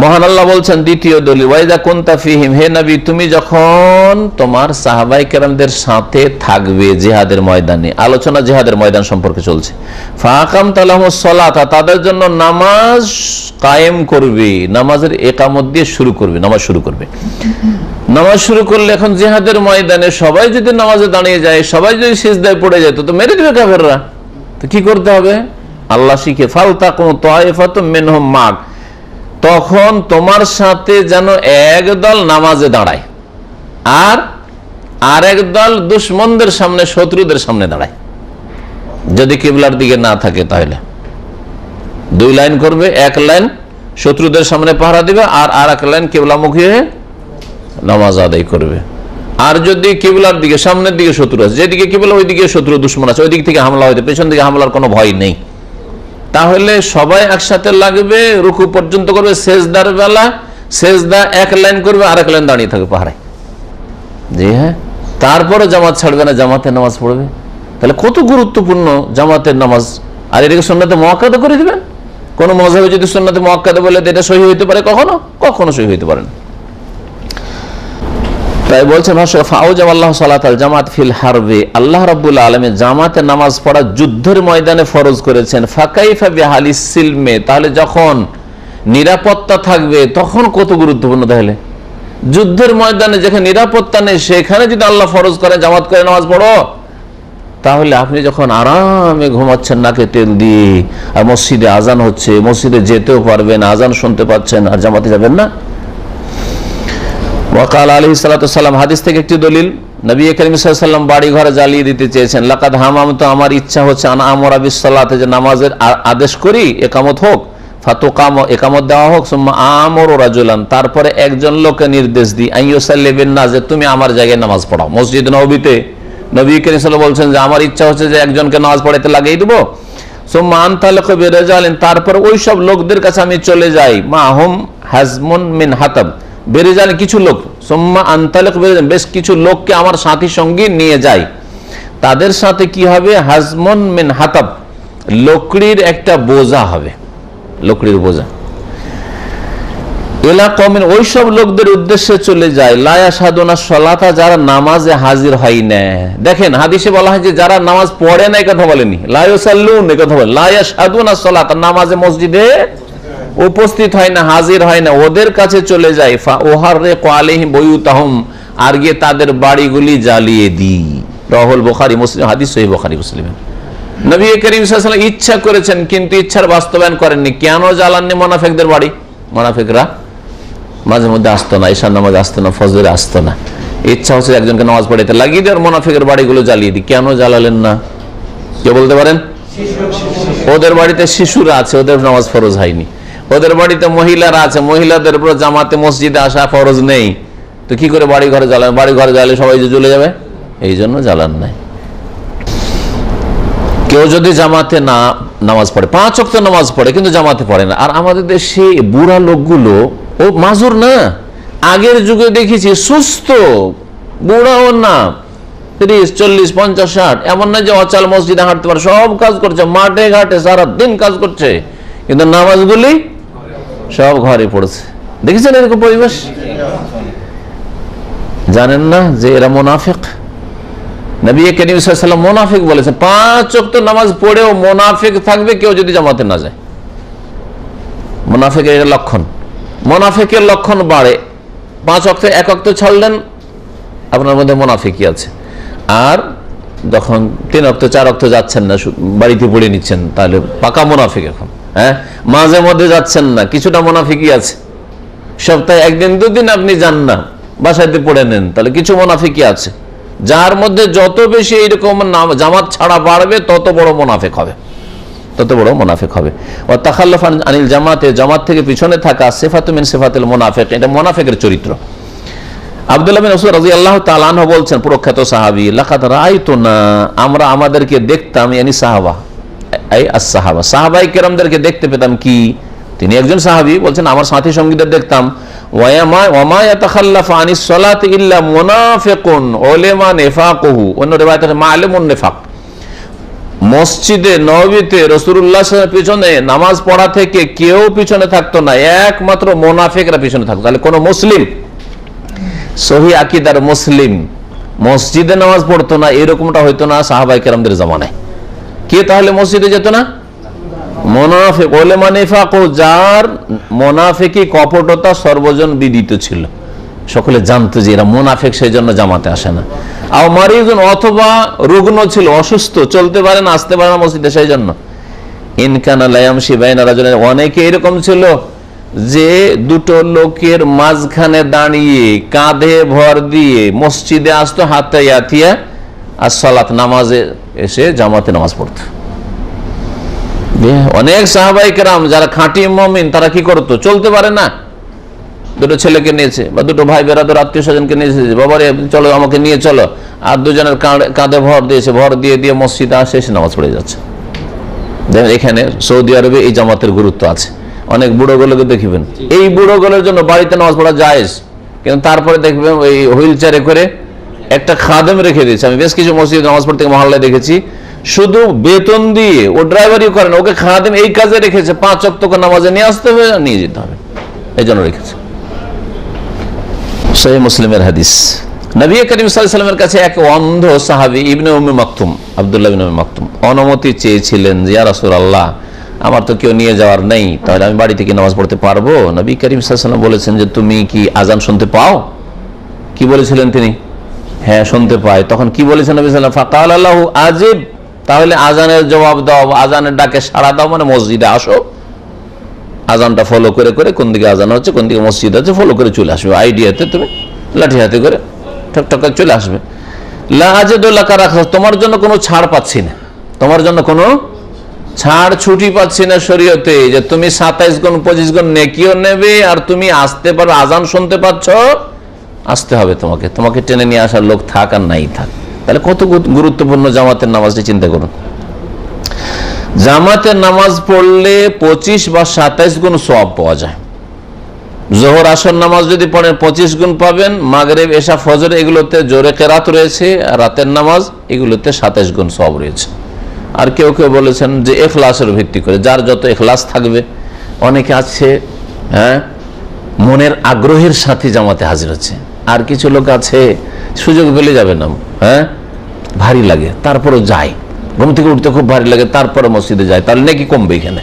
মহান আল্লাহ বলছেন দ্বিতীয় দলিল, ওয়াইদা কুনতা ফীহিম, হে নবী তুমি যখন তোমার সাহাবায়ে কেরামদের সাথে থাকবে জিহাদের ময়দানে, আলোচনা জিহাদের ময়দান সম্পর্কে চলছে। ফাআকামতা লাহুমুস সালাতা, তাদের জন্য নামাজ কায়েম করবে, নামাজের ইকামত দিয়ে শুরু করবে, নামাজ শুরু করবে। নামাজ শুরু করলে এখন জিহাদের ময়দানে সবাই যদি নামাজে দাঁড়িয়ে যায়, সবাই যদি সিজদায় পড়ে যায় তো মেরে দিবে কাফেররা। তো কি করতে হবে? আল্লাহ শিখে ফালতাকুম তায়ফাতুম মিনহুম মাক, তখন তোমার সাথে যেন একদল নামাজে দাঁড়ায় আর আরেক দল দুশমনদের সামনে, শত্রুদের সামনে দাঁড়ায়। যদি কিবলার দিকে না থাকে তাহলে দুই লাইন করবে, এক লাইন শত্রুদের সামনে পাহারা দিবে আর এক লাইন কিবলামুখী হয়ে নামাজ আদায় করবে। আর যদি কিবলার দিকে, সামনের দিকে শত্রু আছে, যেদিকে কিবলা ওই দিকে শত্রু দুশমন আছে, ওই দিক থেকে হামলা হইতে, পেছন দিকে হামলার কোনো ভয় নেই, তাহলে সবাই একসাথে লাগবে, রুকু পর্যন্ত করবে, সেজদার বেলা সেজদা এক লাইন করবে, আরেক লাইন দাঁড়িয়ে থাকবে পাহারায়। জি হ্যাঁ, তারপরে জামাত ছাড়বে না, জামাতে নামাজ পড়বে। তাহলে কত গুরুত্বপূর্ণ জামাতের নামাজ। আর এটাকে সুন্নাতে মুআক্কাদা করে দিবেন। কোন মাযহাবে যদি সুন্নাতে মুআক্কাদা বলে এটা সহিহ হইতে পারে, কখনো সহিহ হইতে পারে না। তাই বলছেন ফাউজাবাল্লাহু সালাতাল জামাত ফিল হারবে, আল্লাহ রাব্বুল আলামিন জামাতে নামাজ পড়া যুদ্ধের ময়দানে ফরজ করেছেন। ফাকাইফা বিহালিস সিলমে, তাহলে যখন নিরাপত্তা থাকবে তখন কত গুরুত্বপূর্ণ। তাহলে যুদ্ধের ময়দানে যেখানে নিরাপত্তা নেই সেখানে যদি আল্লাহ ফরজ করে জামাত করে নামাজ পড়ো, তাহলে আপনি যখন আরামে ঘুমাচ্ছেন নাকে তেল দিয়ে, আর মসজিদে আজান হচ্ছে, মসজিদে যেতেও পারবেন, আজান শুনতে পাচ্ছেন, আর জামাতে যাবেন না। ওয়াকাল আলাইহিস সালাতু সালাম, হাদিস থেকে একটি দলিল, নবী করিম সাল্লাল্লাহু আলাইহি ওয়াসাল্লাম বাড়ি ঘরে জ্বালিয়ে দিতে চেয়েছেন। লাকাদ হামামতু, আমার ইচ্ছা হচ্ছে, আনা আমরা বিস সালাতে, যে নামাজের আদেশ করি, ইকামত হোক, ফাতুকাম, ইকামত দেওয়া হোক, সুম্মা আমরু রাজুলান, তারপরে একজন লোককে নির্দেশ দিই, আইয়ুসাল্লি বিন নাস, যে তুমি আমার জায়গায় নামাজ পড়াও। মসজিদ নববীতে নবী করিম সাল্লাল্লাহু আলাইহি ওয়াসাল্লাম বলছেন যে আমার ইচ্ছা হচ্ছে যে একজনকে নামাজ পড়াইতে লাগিয়ে দেব। সুম্মা আনতালিকু বিরাজালিন, তারপর ওই সব লোকদের কাছে আমি চলে যাই, মাহুম হাজমুন মিন হাতাব, বেরেজাল কিছু লোক, সুম্মা আনতালিক বেরেজাল, বেশ কিছু লোককে আমার সাথী সঙ্গী নিয়ে যাই। তাদের সাথে কি হবে? হাজমুন মিন হাতাব, লকড়ির একটা বোঝা হবে, লকড়ির বোঝা। এলা কওমিন, ওই সব লোকদের উদ্দেশ্যে চলে যায়, লা ইয়াশহাদুনা সালাতা, যারা নামাজে হাজির হয় না। দেখেন হাদিসে বলা হয় যে যারা নামাজ পড়ে না, এই কথা বলেনি, লা ইউসাল্লুন, এই কথা বলে, লা ইয়াশহাদুনা সালাতা, নামাজে মসজিদে উপস্থিত হয় না, হাজির হয় না, ওদের কাছে চলে যায়। ফা উহাররিকু আলাইহিম বুয়ুতাহুম, আর গিয়ে তাদের বাড়িগুলি জ্বালিয়ে দিই। রাহুল বুখারী মুসলিম, হাদিস সহিহ বুখারী মুসলিম। নবী করিম সাল্লাল্লাহু আলাইহি ওয়াসাল্লাম ইচ্ছা করেছেন কিন্তু ইচ্ছার বাস্তবায়ন করেননি। কেন জ্বালাননি? মুনাফিকদের বাড়ি, মুনাফিকরা মাঝে মধ্যে আসতো না, ঈশার নামাজ আসতো না, ফজরে আসতো না, ইচ্ছা হচ্ছে একজনকে নামাজ পড়াইতে লাগিয়ে দিয়ে মুনাফিকের বাড়িগুলো জ্বালিয়ে দিই। কেন জ্বালালেন না? কে বলতে পারেন? ওদের বাড়িতে শিশুরা আছে, ওদের নামাজ ফরজ হয়নি। ওদের বাড়িতে মহিলারা আছে, মহিলাদের উপর জামাতে মসজিদে আসা ফরজ নেই, তো কি করে বাড়ি ঘরে জ্বালান? বাড়ি ঘরে জ্বালালে সবাই যে জ্বলে যাবে, এই জন্য জ্বালান নাই। কেউ যদি জামাতে না নামাজ পড়ে, 5 ওয়াক্ত নামাজ পড়ে কিন্তু জামাতে পড়ে না, আর আমাদের দেশে বুড়া লোকগুলো ও মাজুর না, আগের যুগে দেখেছি সুস্থ বুড়াও না, 30, 40, 50, 60, এমন না যে অচাল মসজিদে হাঁটতে পারে, সব কাজ করছে, মাঠে ঘাটে সারাদিন কাজ করছে, কিন্তু নামাজগুলি সব ঘরে পড়ছে। দেখেছেন এরকম পরিবেশ? জানেন না যে এরা মুনাফিক? নবী করিম সাল্লাল্লাহু আলাইহি ওয়াসাল্লাম মুনাফিক বলেছেন। 5 ওয়াক্ত নামাজ পড়েও মুনাফিক থাকবে কেউ যদি জামাতে না যায়। মুনাফিকের লক্ষণ, মুনাফিকের লক্ষণ বাড়ে। 5 ওয়াক্ত 1 ওয়াক্ত ছাড়লেন, আপনার মধ্যে মুনাফিকই আছে। আর যখন 3 ওয়াক্ত 4 ওয়াক্ত যাচ্ছেন না, বাড়িতে পড়ে নিচ্ছেন, তাহলে পাকা মুনাফিক এখন। হ্যাঁ, মাঝে মধ্যে যাচ্ছেন না, কিছুটা মুনাফিকই আছে। সপ্তাহে 1 দিন 2 দিন আপনি যান না, বাসাতে পড়ে নেন, তাহলে কিছু মুনাফিকই আছে। যার মধ্যে যত বেশি এইরকম জামাত ছাড়া বাড়বে তত বড় মুনাফিক হবে, তত বড় মুনাফিক হবে। ওয়া তাখাল্লুফ আনিল জামাতে, জামাত থেকে পিছনে থাকা, সিফাতু মিন সিফাতিল মুনাফিক, এটা মুনাফিকের চরিত্র। আব্দুল্লাহ বিন মাসউদ রাদিয়াল্লাহু তাআলা আনহু বলছেন, প্রখ্যাত সাহাবী, লাকাদ রাআইতুনা, আমরা আমাদেরকে দেখতাম, ইয়ানি সাহাবা, এই as-সাহাবা, সাহাবায়ে কেরামদেরকে দেখতে পেতাম। কি? তিনি একজন সাহাবী বলছেন, আমার সাথী সঙ্গীদের দেখতাম, ওয়া মা ইয়াতাখাল্লাফু আনিস সালাতি ইল্লা মুনাফিকুন উলামা নিফাকুহু, অন্য রিওয়ায়াতে মা'লুমুন নিফাক। মসজিদে নববীতে রাসূলুল্লাহ সাল্লাল্লাহু আলাইহি ওয়াসাল্লামের পিছনে নামাজ পড়া থেকে কেউ পিছনে থাকতো না, একমাত্র মুনাফিকরা পিছনে থাকতো। তাহলে কোন মুসলিম, সহি আকীদার মুসলিম মসজিদে নামাজ পড়তো না, এরকমটা হইতো না সাহাবায়ে কেরামদের জামানায়। কে তাহলে মসজিদে যেত না? মুনাফিক, উলামা নিফাকু, যার মুনাফিকি কপটতা সর্বজন বিদিত ছিল, সকলে জানতো যে এরা মুনাফিক, সেই জন্য জামাতে আসে না। আর মারিজুন, অথবা রুগ্ন ছিল, অসুস্থ, চলতে পারে না, আসতে পারে না মসজিদে, সেই জন্য। ইনকানা লা ইয়ামশি বাইনা রাজুলাইন, অনেকে এরকম ছিল যে দুটো লোকের মাঝখানে দাঁড়িয়ে কাঁধে ভর দিয়ে মসজিদে আসতো, হাত্তা ইয়াতিয়া as-সালাত, নামাজে এসে জামাতে নামাজ পড়তো। অনেক সাহাবায়ে কেরাম যারা খাঁটি মুমিন, তারা কি করতো? চলতে পারে না, দুটো ছেলেকে নিয়েছে বা দুটো ভাই বেরাদর আত্মীয় স্বজনকে নিয়েছে, বাবারে চলো আমাকে নিয়ে চলো, আর দুজনের কাঁধে ভর দিয়েছে, ভর দিয়ে দিয়ে মসজিদে আসে, এসে নামাজ পড়ে যাচ্ছে। দেখেন এখানে সৌদি আরবে এই জামাতের গুরুত্ব আছে। অনেক বুড়োগুলোকে দেখবেন, এই বুড়োগুলোর জন্য বাড়িতে নামাজ পড়া জায়েজ, কিন্তু তারপরে দেখবেন ওই হুইল চেয়ারে করে একটা খাদেম রেখে দিয়েছে। আমি বেশ কিছু মসজিদে নামাজ পড়তে মহল্লায় দেখেছি, শুধু বেতন দিয়ে, ও ড্রাইভারি করেন, ওকে খাদেম এই কাজে রেখেছে, 5 ওয়াক্ত নামাজে নিয়ে আসতে হবে, নিয়ে যেতে হবে, এই জন্য রেখেছে। সহিহ মুসলিমের হাদিস। নবী করিম সাল্লাল্লাহু আলাইহি ওয়াসাল্লামের কাছে এক অন্ধ সাহাবী ইবনে উম্মে মাকতুম, আব্দুল্লাহ ইবনে উম্মে মাকতুম, অনুমতি চেয়েছিলেন যে ইয়া রাসূলুল্লাহ, আমার তো কেউ নিয়ে যাওয়ার নেই, তাহলে আমি বাড়ি থেকে নামাজ পড়তে পারবো? নবী করিম সাল্লাল্লাহু আলাইহি ওয়াসাল্লাম বলেছেন যে তুমি কি আজান শুনতে পাও? কি বলেছিলেন তিনি? হ্যাঁ, শুনতে পাই। তখন কি বলেছেন নবী সাল্লাল্লাহু আলাইহি ওয়াসাল্লাম? ফাকালা লাহু আজিব, তাহলে আজানের জবাব দাও, আজানের ডাকে সাড়া দাও, মানে মসজিদে আসো, আজানটা ফলো করে করে কোন দিকে আজান হচ্ছে, কোন দিকে মসজিদ আছে, ফলো করে চলে আসবে। আইডিয়াতে তুমি লাঠি হাতে করে ঠকঠক করে চলে আসবে। লা আজিদু লাকা রাখা, তোমার জন্য কোনো ছাড় পাচ্ছি না, তোমার জন্য কোনো ছাড় ছুটি পাচ্ছি না শরীয়তে, যে তুমি 27 গুণ 25 গুণ নেকিও নেবে, আর তুমি আসতে পারো, আজান শুনতে পাচ্ছ, আসতে হবে তোমাকে, তোমাকে টেনে নিয়ে আসার লোক থাক আর নাই থাক। তাহলে কত গুরুত্বপূর্ণ জামাতের নামাজটি, চিন্তা করুন। জামাতের নামাজ পড়লে 25 বা 27 গুণ সওয়াব পাওয়া যায়। জোহর আসর নামাজ যদি পড়েন 25 গুণ পাবেন, মাগরিব এশা ফজর এগুলোতে জোরে কেরাত রয়েছে, আর রাতের নামাজ এগুলোতে 27 গুণ সওয়াব রয়েছে। আর কেউ কেউ বলেছেন যে ইখলাসের ভিত্তি করে, যার যত ইখলাস থাকবে। অনেকে আছে হ্যাঁ মনের আগ্রহের সাথে জামাতে হাজির হচ্ছে, আর কিছু লোক আছে সুযোগ পেলে যাবে না, হ্যাঁ ভারী লাগে তারপরও যায়, ঘুম থেকে উঠতে খুব ভারী লাগে তারপরে মসজিদে যায়, তাহলে নাকি কমবে এখানে।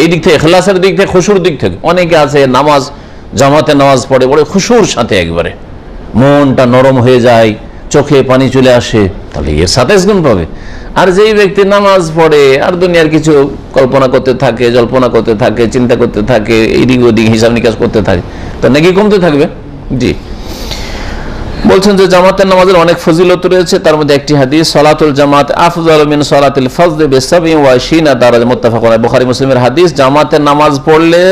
এই দিক থেকে ইখলাসের দিক থেকে, খুশুর দিক থেকে অনেকে আছে নামাজ জামাতে নামাজ পড়ে বড় খুশুর সাথে, একবারে মনটা নরম হয়ে যায়, চোখে পানি চলে আসে, তাহলে এর 27 গুণ পাবে। আর যেই ব্যক্তি নামাজ পড়ে আর দুনিয়ার কিছু কল্পনা করতে থাকে, জল্পনা করতে থাকে, চিন্তা করতে থাকে, এইদিক ওদিক হিসাব নিকাশ করতে থাকে, তো নাকি কমতে থাকবে। জি, বলছেন যে জামাতের নামাজের অনেক ফজিলত রয়েছে, তার মধ্যে একটি হাদিস, সালাতুল জামাত আফজালু মিন সালাতিল ফজর বি27 দারাজা, মুত্তাফাকুন আলাইহি, বুখারী মুসলিমের হাদিস। জামাতের নামাজ পড়লে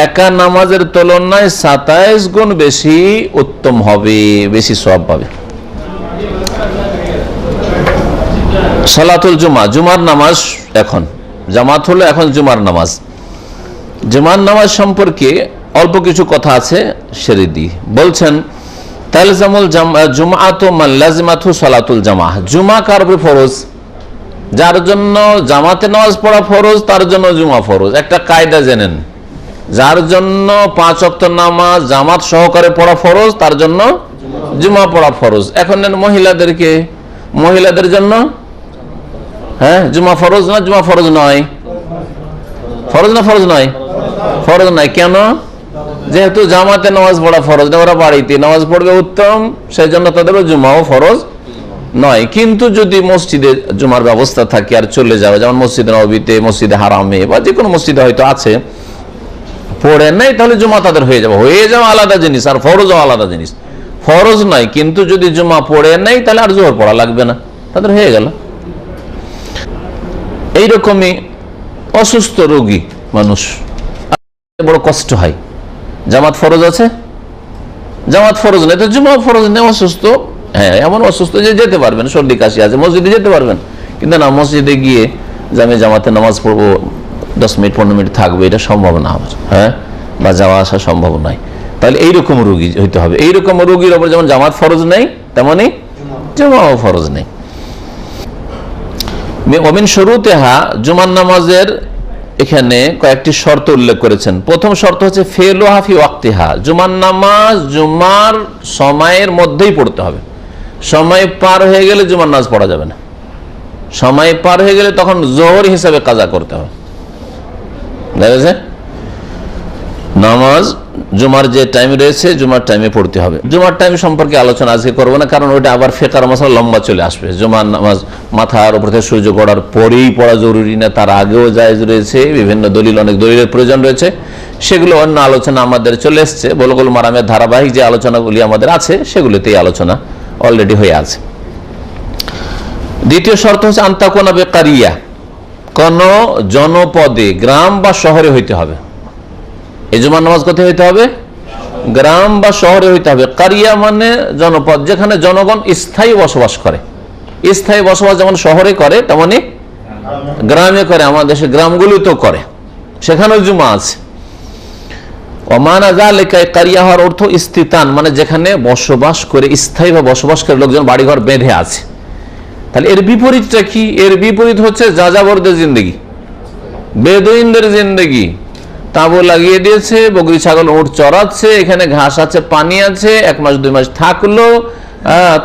একা নামাজের তুলনায় 27 গুণ বেশি উত্তম হবে, বেশি সওয়াব পাবে। সালাতুল জুমা, জুমার নামাজ, এখন জামাত হলো এখন জুমার নামাজ। জুমার নামাজ সম্পর্কে অল্প কিছু কথা আছে, সেরে দিই। বলছেন তালজামুল জুমআতু মান লাজিমাতহু সালাতুল জামা, জুমা কার উপর ফরজ? যার জন্য জামাতে নামাজ পড়া ফরজ, তার জন্য জুমা ফরজ। একটা কায়দা জেনেন, যার জন্য 5 ওয়াক্ত নামাজ জামাত সহকারে পড়া ফরজ, তার জন্য জুমা পড়া ফরজ। এখন মহিলাদের জন্য হ্যাঁ জুমা ফরজ না, জুমা ফরজ নয়, ফরজ না ফরজ নয়, ফরজ নয়। কেন? যেহেতু জামাতে নামাজ পড়া ফরজ না, ওরা বাড়িতে নামাজ পড়বে উত্তম, সেই জন্য তাদেরও জুমাও ফরজ নয়। কিন্তু যদি মসজিদে জুমার ব্যবস্থা থাকে আর চলে যাবে, যেমন মসজিদে নববীতে, মসজিদে হারামে বা যে কোনো মসজিদে হয়তো আছে, পড়ে নেই, তাহলে জুমা তাদের হয়ে যাওয়া আলাদা জিনিস, আর ফরজও আলাদা জিনিস। ফরজ নয়, কিন্তু যদি জুমা পড়ে নেই তাহলে আর জোহর পড়া লাগবে না, তাদের হয়ে গেল। এইরকমই অসুস্থ রোগী মানুষ, বড় কষ্ট হয়। জামাত ফরজ আছে, জামাত ফরজ নেই, তো জুমা ফরজ নেই। অসুস্থ, হ্যাঁ এমন অসুস্থ যে যেতে পারবেন, সর্দি কাশি আছে, মসজিদে যেতে পারবেন, কিন্তু না মসজিদে গিয়ে যে আমি জামাতে নামাজ পড়বো 10 মিনিট 15 মিনিট থাকবে, এটা সম্ভব না আমার, হ্যাঁ, বা যাওয়া আসা সম্ভব নয়। তাহলে এইরকম রোগী হইতে হবে। এইরকম রোগীর ওপর যেমন জামাত ফরজ নেই, তেমনি জুমাও ফরজ নেই। ওমিন শুরুতেহা, জুমার নামাজের এখানে কয়েকটি শর্ত উল্লেখ করেছেন। প্রথম শর্ত হচ্ছে ফেলুহা ফি ওয়াক্তিহা, জুমার নামাজ জুমার সময়ের মধ্যেই পড়তে হবে। সময় পার হয়ে গেলে জুমার নামাজ পড়া যাবে না। সময় পার হয়ে গেলে তখন জোহর হিসাবে কাজা করতে হবে। দেখেছে, নামাজ জুমার যে টাইম রয়েছে জুমার টাইমে পড়তে হবে। জুমার টাইম সম্পর্কে আলোচনা আজকে করবো না, কারণ ওইটা আবার ফিকহের মশলা লম্বা চলে আসবে। জুমার নামাজ মাথার উপর থেকে সূর্য পড়ার পরেই পড়া জরুরি না, তার আগেও জায়েজ রয়েছে, বিভিন্ন দলিল, অনেক দলিলের প্রয়োজন রয়েছে, সেগুলো অন্য আলোচনা আমাদের চলে এসছে। বুলুগুল মারামের ধারাবাহিক যে আলোচনাগুলি আমাদের আছে সেগুলিতেই আলোচনা অলরেডি হয়ে আছে। দ্বিতীয় শর্ত হচ্ছে আনতাকুনা বেকারিয়া, কোন জনপদে, গ্রাম বা শহরে হইতে হবে। এই জুমার নামাজ কোথায় হইতে হবে? গ্রাম বা শহরে হইতে হবে। কারিয়া মানে জনপদ, যেখানে জনগণ স্থায়ী বসবাস করে। স্থায়ী বসবাস যেমন শহরে করে তেমনি গ্রামে করে, আমাদের দেশের গ্রামগুলিতেও করে, সেখানেও জুমা আছে। ওমানা যালিকা, কারিয়া হওয়ার অর্থ ইস্তিতান, মানে যেখানে বসবাস করে, স্থায়ীভাবে বসবাস করে লোকজন, বাড়িঘর বেঁধে আছে। তাহলে এর বিপরীতটা কি? এর বিপরীত হচ্ছে যাযাবরদের জিন্দগি, বেদুইনদের জিন্দগি। তাঁবু লাগিয়ে দিয়েছে, বকরি ছাগল উট চড়াচ্ছে, এখানে ঘাস আছে, পানি আছে, 1 মাস 2 মাস থাকলো,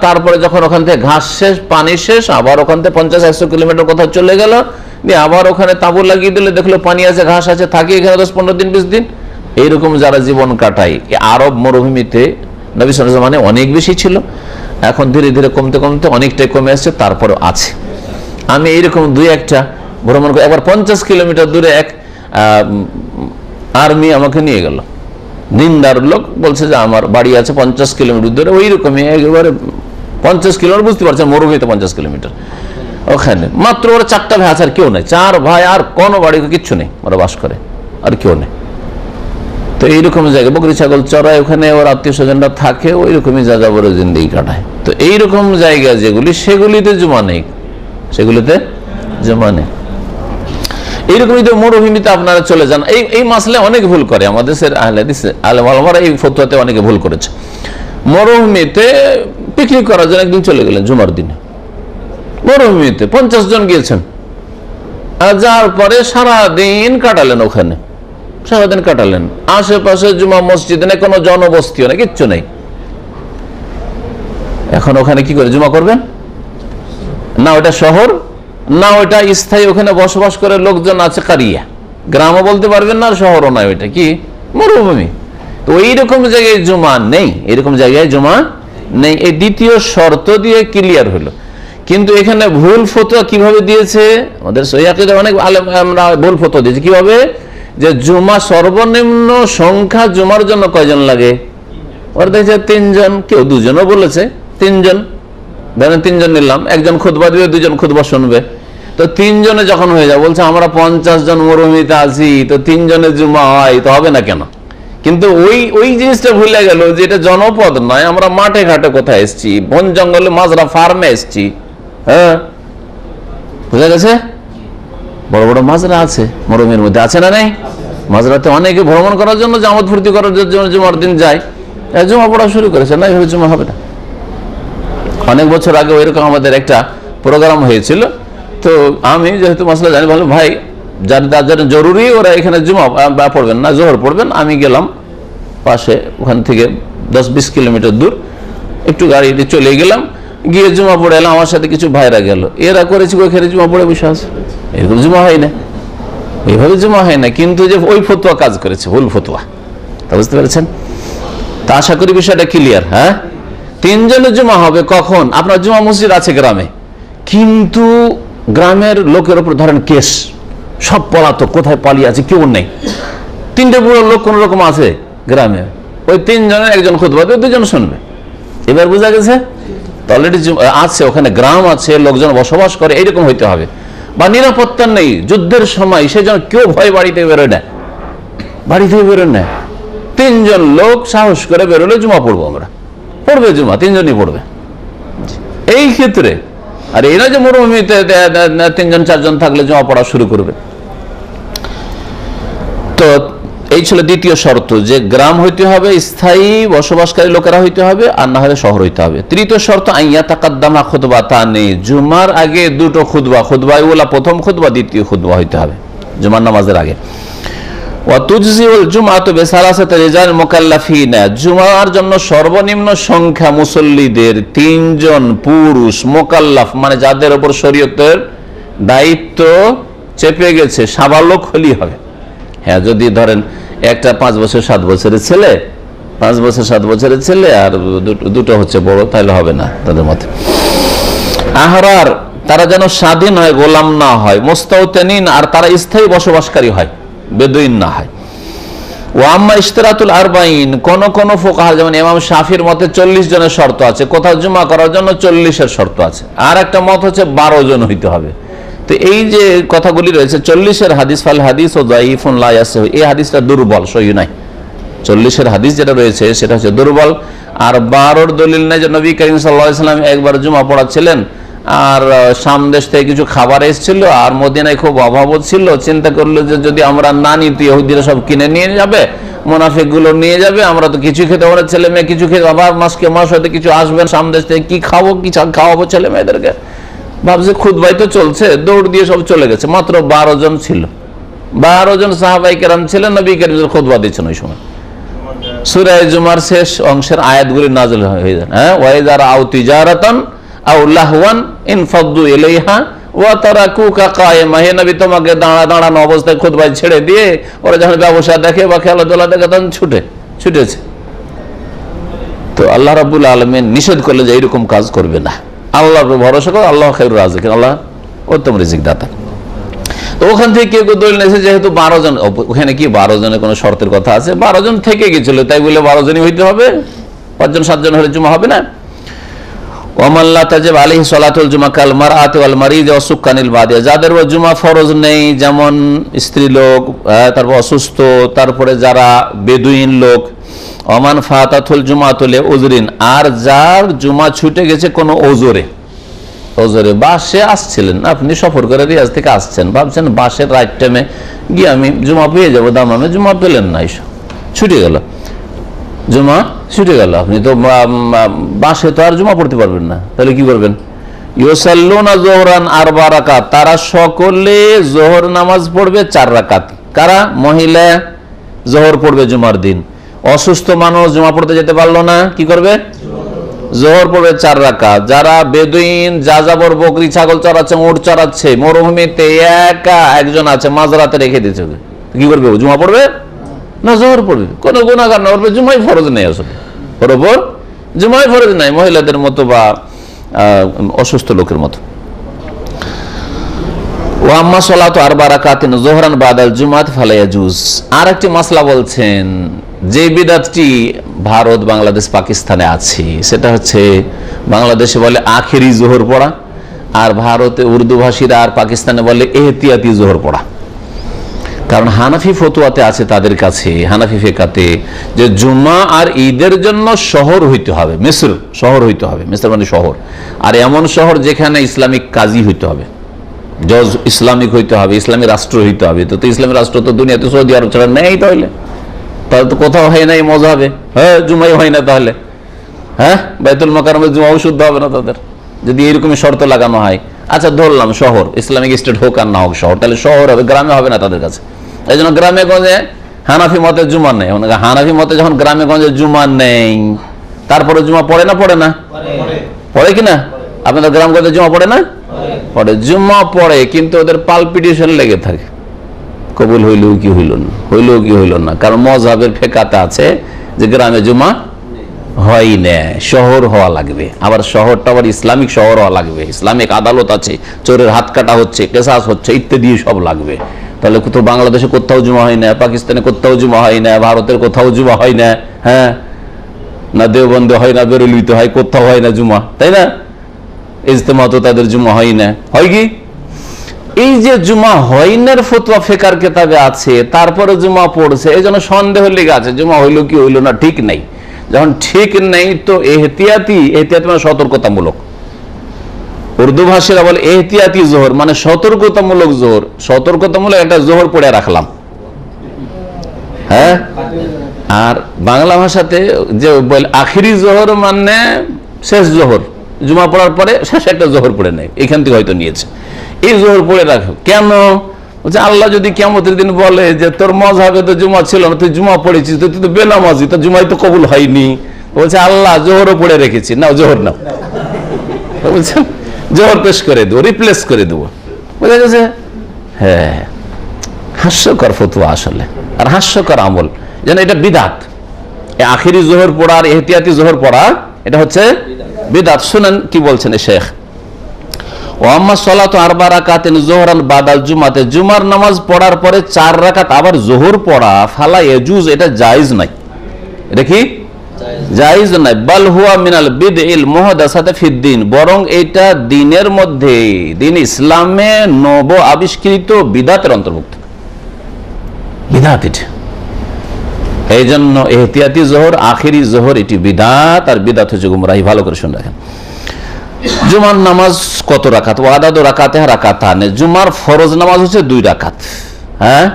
তারপরে যখন ওখান থেকে ঘাস শেষ, পানি শেষ, আবার ওখান থেকে 50-100 কিলোমিটার কোথাও চলে গেল, দিয়ে আবার ওখানে তাঁবু লাগিয়ে দিলে, দেখলো পানি আছে, ঘাস আছে, থাকি এখানে 10-15 দিন 20 দিন। এইরকম যারা জীবন কাটায়, আরব মরুভূমিতে নবী সাল্লাল্লাহু আলাইহি ওয়াসাল্লাম অনেক বেশি ছিল, এখন ধীরে ধীরে কমতে কমতে অনেকটাই কমে আসছে, তারপরেও আছে। আমি এইরকম 2-1টা ভ্রমণ করে, একবার 50 কিলোমিটার দূরে এক আর্মি আমাকে নিয়ে গেল, দিনদার লোক, বলছে যে আমার বাড়ি আছে 50 কিলোমিটার দূরে, ওই রকমই একেবারে 50 কিলোমিটার, বুঝতে পারছেন মরুভূমিতে 50 কিলোমিটার, ওখানে মাত্র ওরা 4টা ভাই আছে, আর কেউ নেই, 4 ভাই, আর কোনো বাড়িতে কিচ্ছু নেই, ওরা বাস করে, আর কেউ নেই। তো এইরকম জায়গায় বকরি ছাগল চড়ায়, ওখানে ওর আত্মীয় স্বজনরা থাকে, ওই রকমই যাযাবরের জিন্দেগি কাটায়। তো এইরকম জায়গা যেগুলি, সেগুলিতে জুমা নেই, সেগুলিতে জুমা নেই। এইরকমই তো মরুভূমিতে আপনারা চলে যান, এই মাসলে অনেক ভুল করে আমাদের আহলে হাদিস আলেম ওলামারা, এই ফতোয়াতে অনেকে ভুল করেছে। মরুভূমিতে পিকনিক করার জন্য একদিন চলে গেলেন জুমার দিনে, মরুভূমিতে 50 জন গিয়েছেন, আর যাওয়ার পরে সারাদিন কাটালেন, ওখানে সারাদিন কাটালেন, আশেপাশে জুমা মসজিদ নেই, কোনো জনবস্তিও নেই, কিচ্ছু নেই। এখন ওখানে কি করে জুমা করবেন? না ওটা শহর, না ওটা স্থায়ী, ওখানে বসবাস করে লোকজন আছে, কারিয়া, গ্রামও বলতে পারবেন না, শহরও নয়, ওইটা কি মরুভূমি। তো এইরকম জায়গায় জুমা নেই, এরকম জায়গায় জুমা নেই। এই দ্বিতীয় শর্ত দিয়ে ক্লিয়ার হলো। কিন্তু এখানে ভুল ফতোয়া কিভাবে দিয়েছে আমাদের সহিহ আকীদা, অনেক আলেমরা ভুল ফতোয়া দিয়েছে। কিভাবে? যে জুমা সর্বনিম্ন সংখ্যা জুমার জন্য কয়জন লাগে? ওরা দেখছে 3 জন, কেউ 2 জনও বলেছে, 3 জন, ধরেন 3 জন নিলাম, একজন খুতবা দিবে, 2 জন খুতবা শুনবে, তো 3 জনে যখন হয়ে যায়, বলছে আমরা 50 জন মরুভূমিতে আছি, তো 3 জনের জুমা হয়, তো হবে না কেন? কিন্তু ওই জিনিসটা ভুলে গেল যে এটা জনপদ নয়, আমরা মাঠে ঘাটে কোথায় এসছি, বন জঙ্গলে, মাজরা ফার্মে এসছি। হ্যাঁ, বুঝা গেছে? বড় বড় মাজরা আছে মরুভূমির মধ্যে, আছে না নেই? মাজরাতে অনেকে ভ্রমণ করার জন্য, জামাত ফুর্তি করার জন্য জুমার দিন যায়, জুমা পড়া শুরু করেছে, না এভাবে জুমা হবে না। অনেক বছর আগে ওইরকম আমাদের একটা প্রোগ্রাম হয়েছিল, তো আমি যেহেতু মাসলা জানি, ভালো ভাই যার জরুরি ওরা এখানে জুমা পড়বেন না, জোহর পড়বেন। আমি গেলাম পাশে, ওখান থেকে 10-20 কিলোমিটার দূর, একটু গাড়িতে চলে গেলাম, গিয়ে জুমা পড়ে এলাম, আমার সাথে কিছু ভাইরা গেল, এরা করেছে ওইখানে জুমা পড়ে বসে আছে, এরকম জুমা হয় না, এইভাবে জুমা হয় না। কিন্তু যে ওই ফতোয়া কাজ করেছে, ভুল ফতোয়া, তা বুঝতে পেরেছেন? তা আশা করি বিষয়টা ক্লিয়ার। হ্যাঁ, 3 জনের জুমা হবে কখন? আপনার জুমা মসজিদ আছে গ্রামে, কিন্তু গ্রামের লোকের উপর ধরেন কেস, সব পলাতক, কোথায় পালিয়ে আছে কেউ নেই, 3টে বুড়ো লোক কোন রকম আছে গ্রামে, ওই 3 জনের একজন খুতবা দেবে, 2 জন শুনবে। এবার বোঝা গেছে? অলরেডি আছে, ওখানে গ্রাম আছে, লোকজন বসবাস করে, এইরকম হইতে হবে। বা নিরাপত্তা নেই, যুদ্ধের সময়, সেজন্য কেউ ভয় বাড়িতে বেরোয় না, বাড়ি থেকে বেরোয় না, 3 জন লোক সাহস করে বেরোলে জুমা পড়বো, আমরা পড়বে জুমা, 3 জনই পড়বে এই ক্ষেত্রে। আর এই না যে মরুভূমিতে 3 জন 4 জন থাকলে জমা পড়া শুরু করবে। তো এই ছিল দ্বিতীয় শর্ত, যে গ্রাম হইতে হবে, স্থায়ী বসবাসকারী লোকেরা হইতে হবে, আর না হলে শহর হইতে হবে। তৃতীয় শর্ত আইয়া তাকাদ্দামা খুতবা, তা নেই, জুমার আগে 2টো খুতবা, খুতবা ওলা প্রথম খুতবা, দ্বিতীয় খুতবা হইতে হবে জুমার নামাজের আগে। জুমার জন্য সর্বনিম্ন সংখ্যা মুসল্লিদের 3 জন পুরুষ মোকাল্লাফ, মানে যাদের উপর শরীয়তের দায়িত্ব চেপে গেছে, সাবালক হলেই হবে। হ্যাঁ, যদি ধরেন একটা 5 বছর 7 বছরের ছেলে, 5 বছর 7 বছরের ছেলে, আর দুটো হচ্ছে বড়, তাহলে হবে না তাদের মতে। আহরার, তারা যেন স্বাধীন হয়, গোলাম না হয়। মুস্তাউতানিন, আর তারা স্থায়ী বসবাসকারী হয়, বেদুইন না হয়। ওয়াম্মা ইশতিরাতুল আরবাইন, কোন কোন ফুকাহা যেমন ইমাম শাফির মতে 40 জনের শর্ত আছে, কোথাও জুমা করার জন্য 40-এর শর্ত আছে। আর একটা মত হচ্ছে 12 জন হইতে হবে। তো এই যে কথাগুলি রয়েছে, 40-এর হাদিস, ফাল হাদিস ও দাইফুন লা ইয়াসিহু, এই হাদিসটা দুর্বল, সহিহ নাই। 40-এর হাদিস যেটা রয়েছে সেটা হচ্ছে দুর্বল। আর 12-র দলিল নাই যে নবী করিম সাল্লাল্লাহু আলাইহি ওয়াসাল্লাম একবার জুমা পড়াচ্ছিলেন, আর সামদেশ থেকে কিছু খাবার এসেছিল, আর মদিনায় খুব অভাব ছিল, চিন্তা করলো যে যদি আমরা না নিই তো ইহুদিরা সব কিনে নিয়ে যাবে, মুনাফিক গুলো নিয়ে যাবে, আমরা তো কিছু খেতে পারবো, ছেলে মেয়ে কিছু খেতে, আবার মাসকে মাস হয়তো কিছু আসবেন সামদেশ থেকে, কি খাবো, কি খাওয়াবো ছেলে মেয়েদেরকে। ভাবছে খুতবাই তো চলছে, দৌড় দিয়ে সব চলে গেছে। মাত্র 12 জন ছিল, 12 জন সাহাবাই কেরাম ছিলেন, নবী করিম খুতবা দিচ্ছেন ওই সময়। সূরা জুমার শেষ অংশের আয়াতগুলি নাযিল হয়ে যায়। হ্যাঁ, ওয়াইযা রাআউ তিজারাতান আও লাহওয়ান ইনফাদু ইলাইহা ওয়া তারাকুকা কায়েমা, হে নবী তোমাকে দাঁড়ানো অবস্থায় খুতবায় ছেড়ে দিয়ে ওরা যখন ব্যবসা দেখে বা খেলাধুলা দেখে তখন ছুটেছে। তো আল্লাহ রাব্বুল আলামিন নিষেধ করলে যে এরকম কাজ করবে না, আল্লাহর উপর ভরসা করো, আল্লাহ খায়রুর রাযিকিন, আল্লাহ উত্তম রিজিক দাতা। তো ওখান থেকে কেউ দলিল নিয়েছে যেহেতু 12 জন, ওখানে কি 12 জনের কোনো শর্তের কথা আছে? 12 জন থেকে গেছিল, তাই বলে 12 জনই হইতে হবে? 5 জন 7 জন হলে জুমা হবে না? ওমান লা তাজিব আলাইহি সালাতুল জুমা কাল মারআতি ওয়াল মারিদ ওয়া সুকানিল বাদিয়া, যাদের উপর জুমা ফরজ নেই, যেমন স্ত্রী লোক, তারপর অসুস্থ, তারপরে যারা বেদুইন লোক। ওমান ফাতাতুল জুমাতুল উযরিন, আর যার জুমা ছুটে গেছে কোনো ওজরে, বাসে আসছিলেন, আপনি সফর করে রিয়াজ থেকে আসছেন, ভাবছেন বাসের রাইট টাইমে গিয়ে আমি জুমা পেয়ে যাবো, দামামে জুমা পেলেন না, ছুটে গেল, জুমা ছুটে গেল, আপনি তো বাসে তো আর জুমা পড়তে পারবেন না, তাহলে কি করবেন? ইউসাল্লুনা যোহরান 4 রাকাত, তারা সকলে যোহর নামাজ পড়বে 4 রাকাত। কারা? মহিলা যোহর পড়বে জুমার দিন। অসুস্থ মানুষ জুমা পড়তে যেতে পারলো না, কি করবে? যোহর পড়বে 4 রাকাত। যারা বেদুইন, যাযাবর, বকরি ছাগল চড়াচ্ছে, উট চড়াচ্ছে, মরুভূমিতে একা একজন আছে, মাঝরাতে রেখে দিয়েছে, কি করবে? জুমা পড়বে না যোহর পড়বে? কোনো গুনাহগার না, পড়বে, জুমাই ফরজ নেই, আসলে ওর উপর জুমাই ফরজ নাই, মহিলাদের মতো বা অসুস্থ লোকের মতো। ওয়াম্মা সালাতু 4 রাকাতিন যোহরান বাদাল জুমাত ফালা ইয়াজুজ। আর একটি মাসলা বলছেন, যে বিদআতটি ভারত, বাংলাদেশ, পাকিস্তানে আছে, সেটা হচ্ছে বাংলাদেশে বলে আখেরি জোহর পড়া, আর ভারতে উর্দু ভাষীরা আর পাকিস্তানে বলে এহতিয়াতি জোহর পড়া। কারণ হানাফি ফতোয়াতে আছে তাদের কাছে, হানাফি ফিকাতে, যে জুমা আর ঈদের জন্য শহর হইতে হবে, মিসর শহর হইতে হবে, মিসর মানে শহর, আর এমন শহর যেখানে ইসলামিক কাজী হইতে হবে, জজ ইসলামিক হইতে হবে, ইসলামিক রাষ্ট্র হইতে হবে। তো ইসলামিক রাষ্ট্র তো দুনিয়াতে সৌদি আরব ছাড়া নেই, তাহলে তো কোথাও হয় নাই মজা হবে, হ্যাঁ জুমাই হয় না, তাহলে হ্যাঁ বাইতুল মাকারমে জুমাও শুদ্ধ হবে না তাদের, যদি এরকমই শর্ত লাগানো হয়। আচ্ছা ধরলাম শহর, ইসলামিক স্টেট হোক আর না হোক শহর, তাহলে শহর হবে, গ্রামে হবে না তাদের কাছে। এই জন্য গ্রামে গঞ্জে হানাফি মতে জুমা নেই। হানাফি মতে যখন গ্রামে গঞ্জে জুমা নেই, তারপরে জুমা পড়ে না পড়ে না? পড়ে কিনা? আপনাদের গ্রামগঞ্জে জুমা পড়ে না? পড়ে। জুমা পড়ে, কিন্তু ওদের পালপিটেশন লেগে থাকে, কবুল হইলেও কি হইল না, হইলেও কি হইল না। কারণ মযহাবের ফিকাতে আছে যে গ্রামে জুমা হয় না, শহর হওয়া লাগবে। আবার শহরটা আবার ইসলামিক শহর হওয়া লাগবে, ইসলামিক আদালত আছে, চোরের হাত কাটা হচ্ছে, কেসাস হচ্ছে, ইত্যাদি সব লাগবে। তাহলে কোথাও বাংলাদেশে কোথাও জুমা হয় না, পাকিস্তানে কোথাও জুমা হয় না, ভারতের কোথাও জুমা হয় না, হ্যাঁ না দেওবন্দে হয় না, বেরেলভিতে হয়, কোথাও হয় না জুমা, তাই না? ইজতেমা তো তাদের জুমা হয় না, হয় কি? এই যে জুমা হয়নার ফতোয়া ফিকার কিতাবে আছে, তারপরে জুমা পড়ছে, এই জন্য সন্দেহ লেগে আছে জুমা হইলো কি হইলো না, ঠিক নেই। যখন ঠিক নেই তো এহতিয়াতি মানে সতর্কতামূলক, উর্দু ভাষীরা বলে এহতিয়াতি জোহর, মানে সতর্কতামূলক জোহর। সতর্কতামূলক একটা জোহর পড়ে রাখলাম, হ্যাঁ। আর বাংলা ভাষাতে যে বলে আখিরি জোহর, মানে শেষ জোহর, জুমা পড়ার পরে শেষ একটা জোহর পড়ে নেয়, এখান থেকে হয়তো নিয়েছে। এই জোহর পড়ে রাখো কেন? আল্লাহ যদি কিয়ামতের দিন বলে যে তোর মযহাবে তো জুমা ছিল না, তুই জুমা পড়েছিস, তুই তো বেনামাজি, তোর জুমাই তো কবুল হয়নি, বলছে আল্লাহ জোহরও পড়ে রেখেছি, নাও জোহর নাও, বলছেন জোহর পেশ করে দেবো, রিপ্লেস করে দেবো, বুঝা গেছে? হ্যাঁ, হাস্যকর ফতোয়া আসলে, আর হাস্যকর আমল, যেন এটা বিদআত। আখিরি জোহর পড়া আর এহতিয়াতি জোহর পড়া, এটা হচ্ছে বিদআত। শুনেন কি বলছেন শেখ। ওয়াম্মা সালাতু আরবা রাকাতিন যোহরান বাদাল জুমাতে, জুমার নামাজ পড়ার পরে 4 রাকাত আবার যোহর পড়া, ফালা ইয়াজুজ, এটা জায়েজ নাই। এটা কি জায়েজ নাই। বাল হুয়া মিনাল বিদইল মুহদাসাতি ফিদ্দিন, বরং এটা দ্বীনের মধ্যে, দ্বীন ইসলামে নব আবিষ্কৃত বিদআতের অন্তর্ভুক্ত, বিদআত এটা। এই জন্য এহতিয়াতি যোহর, আখিরি যোহর, এটি বিদআত, আর বিদআত হচ্ছে গুমরাহি। ভালো করে শুনে রাখেন। জুমার নামাজ কত রাকাত? ওয়াদাদু রাকাতে রাকাতানে, জুমার ফরজ নামাজ হচ্ছে 2 রাকাত, হ্যাঁ।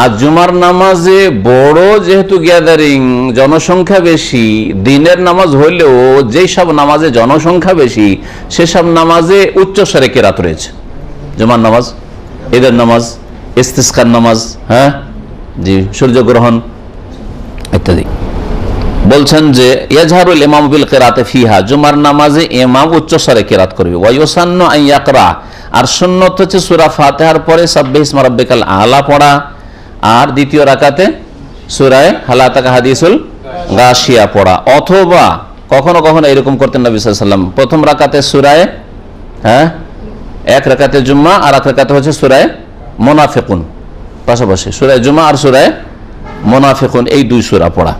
আর জুমার নামাজে বড় যেহেতু গ্যাদারিং, জনসংখ্যা বেশি, দিনের নামাজ হইলেও যেই সব নামাজে জনসংখ্যা বেশি সেসব নামাজে উচ্চস্বরে কেরাত রয়েছে। জুমার নামাজ, ঈদের নামাজ, ইস্তিসকার নামাজ, হ্যাঁ জি, সূর্যগ্রহণ ইত্যাদি। বলছেন যে ইয়াজহারুল ইমাম বিল কিরাতে ফিহা, জুমার নামাজে ইমাম উচ্চস্বরে কিরাত করবে। ওয়া ইউসান্নু আন ইয়াকরা, আর সুন্নাত হচ্ছে সূরা ফাতিহার পরে সাব্বিহ ইসমা রাব্বিকাল আলা পড়া, আর দ্বিতীয় রাকাতে সূরা হাল আতাকা হাদিসুল গাশিয়া পড়া। অথবা কখনো কখনো এরকম করতেন নবী সাল্লাল্লাহু আলাইহি ওয়াসাল্লাম, প্রথম রাকাতে সূরা, হ্যাঁ, এক রাকাতে জুম্মা, আর এক রাকাতে হচ্ছে সূরা মুনাফিকুন, পাশাপাশি সূরা জুম্মা আর সূরা মুনাফিকুন, এই 2 সূরা পড়া।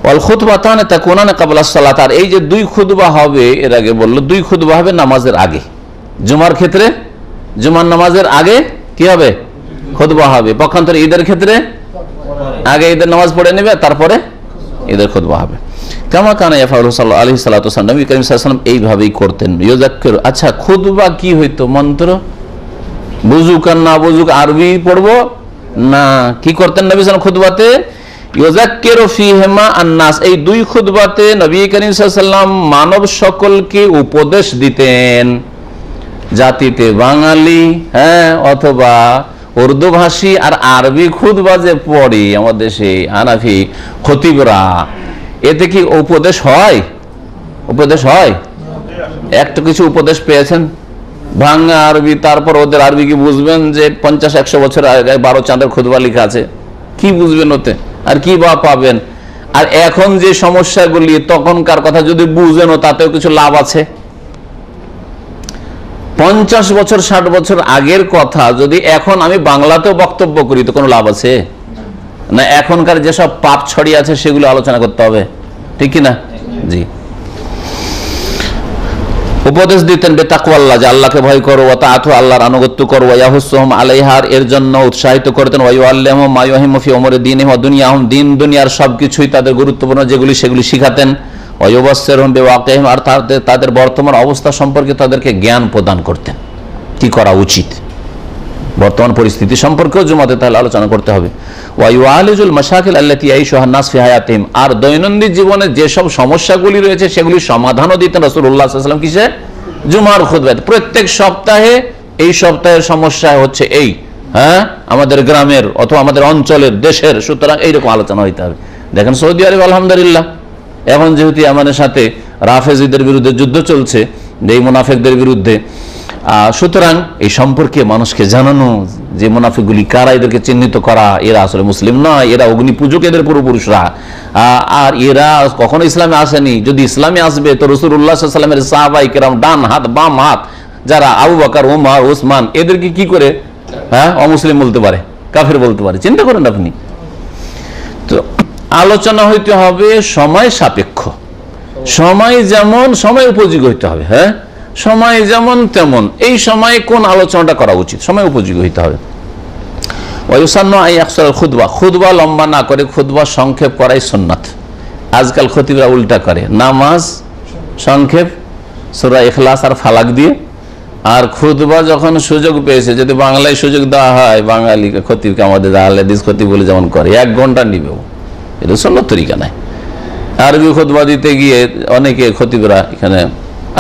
ওয়াল খুতবাতানে তাকুনানা ক্বাবলা সালাত, আর এই যে 2 খুতবা হবে, এর আগে বললো 2 খুতবা হবে নামাজের আগে। জুমার ক্ষেত্রে জুমার নামাজের আগে কি হবে? খুতবা হবে। পক্ষান্তরে ঈদের ক্ষেত্রে আগে ঈদের নামাজ পড়ে নেবে, তারপরে ঈদের খুতবা হবে। কামা কানা ইয়াফআলু সাল্লাল্লাহু আলাইহি ওয়াসাল্লাম, নবী করিম সাল্লাল্লাহু আলাইহি ওয়াসাল্লাম এইভাবেই করতেন। ইউযাক্কির, আচ্ছা খুতবা কি হইতো? মন্ত্র, বুজুক আর না বুজুক আরবি পড়বো না, কি করতেন নবী সাল্লাল্লাহু আলাইহি ওয়াসাল্লাম খুতবাতে? ইউযাক্কিরু ফীহিমা আন-নাস, এই 2 খুতবাতে নবী করিম সাল্লাল্লাহু আলাইহি ওয়াসাল্লাম মানব সকলকে উপদেশ দিতেন। জাতিতে বাঙালি, হ্যাঁ, অথবা উর্দু ভাষী আর আরবি খুতবা যে পড়ে আমাদের দেশে হানাফি খতিবরা, এতে কি উপদেশ হয়? উপদেশ হয়? একটা কিছু উপদেশ পেয়েছেন? ভাঙা আরবি, তারপর ওদের আরবি কি বুঝবেন যে 50-100 বছর আগে 12 চাঁদের খুতবা লেখা আছে? কি বুঝবেন ওতে? আর কি বা পাবেন? আর এখন যে সমস্যাগুলি, তখনকার কথা যদি বুঝেনও তাতেও কিছু লাভ আছে? 50 বছর 60 বছর আগের কথা যদি এখন আমি বাংলাতেও বক্তব্য করি তো কোনো লাভ আছে না? এখনকার যেসব পাপ ছড়িয়ে আছে সেগুলো আলোচনা করতে হবে, ঠিক কিনা? জি। উপদেশ দিতেন বেতাকওয়াল্লাহ, যে আল্লাহকে ভয় করো, ওয়া তাআতু, আল্লাহর আনুগত্য করো, ওয়া ইয়াহুসসুহুম আলাইহা, এর জন্য উৎসাহিত করতেন, ওয়া ইউআল্লিমুহুম মা ইউহিম্মু ফি উমুরি দীনিহিম ওয়া দুনিয়াহুম, দিন দুনিয়ার সবকিছুই তাদের গুরুত্বপূর্ণ যেগুলি সেগুলি শিখাতেন। ওয়া ইউবাসসিরুহুম বিওয়াকিহিম, আর তাদের বর্তমান অবস্থা সম্পর্কে তাদেরকে জ্ঞান প্রদান করতেন, কি করা উচিত, বর্তমান পরিস্থিতি সম্পর্কেও জুমাতে তাহলে আলোচনা করতে হবে। ওয়া ইউআলিজুল মাশাকিল আল্লাতী ইয়াইশুহা আন-নাস ফি হায়াতিহিম, আর দৈনন্দিন জীবনে যেসব সমস্যাগুলি রয়েছে সেগুলি সমাধানও দিতেন রাসূলুল্লাহ সাল্লাল্লাহু আলাইহি ওয়াসাল্লাম। কিসে? জুমার খুতবায়। প্রত্যেক সপ্তাহে, এই সপ্তাহের সমস্যা হচ্ছে এই, হ্যাঁ, আমাদের গ্রামের অথবা আমাদের অঞ্চলের, দেশের, সুতরাং এইরকম আলোচনা হইতে হবে। দেখেন সৌদি আরব আলহামদুলিল্লাহ এখন যেহেতু ইয়ামানের সাথে রাফেজিদের বিরুদ্ধে যুদ্ধ চলছে, এই মুনাফিকদের বিরুদ্ধে, সুতরাং এই সম্পর্কে মানুষকে জানানো যে মুনাফিকগুলি কারা, এদেরকে চিহ্নিত করা, এরা আসলে মুসলিম নয়, এরা অগ্নি পূজক, এদের পূর্বপুরুষরা, আর এরা কখনো ইসলামে আসেনি, যদি ইসলামে আসবে তো রাসূলুল্লাহ সাল্লাল্লাহু আলাইহি ওয়াসাল্লামের সাহাবায়ে কেরাম ডান হাত বাম হাত যারা আবু বকর, ওমর, ওসমান, এদেরকে কি করে অমুসলিম বলতে পারে, কাফের বলতে পারে? চিন্তা করেন আপনি। তো আলোচনা হইতে হবে সময় সাপেক্ষ, সময় যেমন সময় উপযোগী হইতে হবে। হ্যাঁ, সময় যেমন তেমন, এই সময়ে কোন আলোচনাটা করা উচিত, সময় উপযোগী হইতে হবে। খুতবা লম্বা না করে খুতবা সংক্ষেপ করাই সুন্নাত। আজকাল খতিবরা উল্টা করে, নামাজ সংক্ষেপ সূরা ইখলাস আর ফালাক দিয়ে, আর খুতবা যখন সুযোগ পেয়েছে, যদি বাংলায় সুযোগ দেওয়া হয় বাঙালি খতিবকে, আমাদের আহলে হাদিস খতিব বলে যেমন করে, 1 ঘন্টা নিবে, এটা সুন্নাত তরিকা নাই। আরবি খুতবা দিতে গিয়ে অনেকে খতিবরা এখানে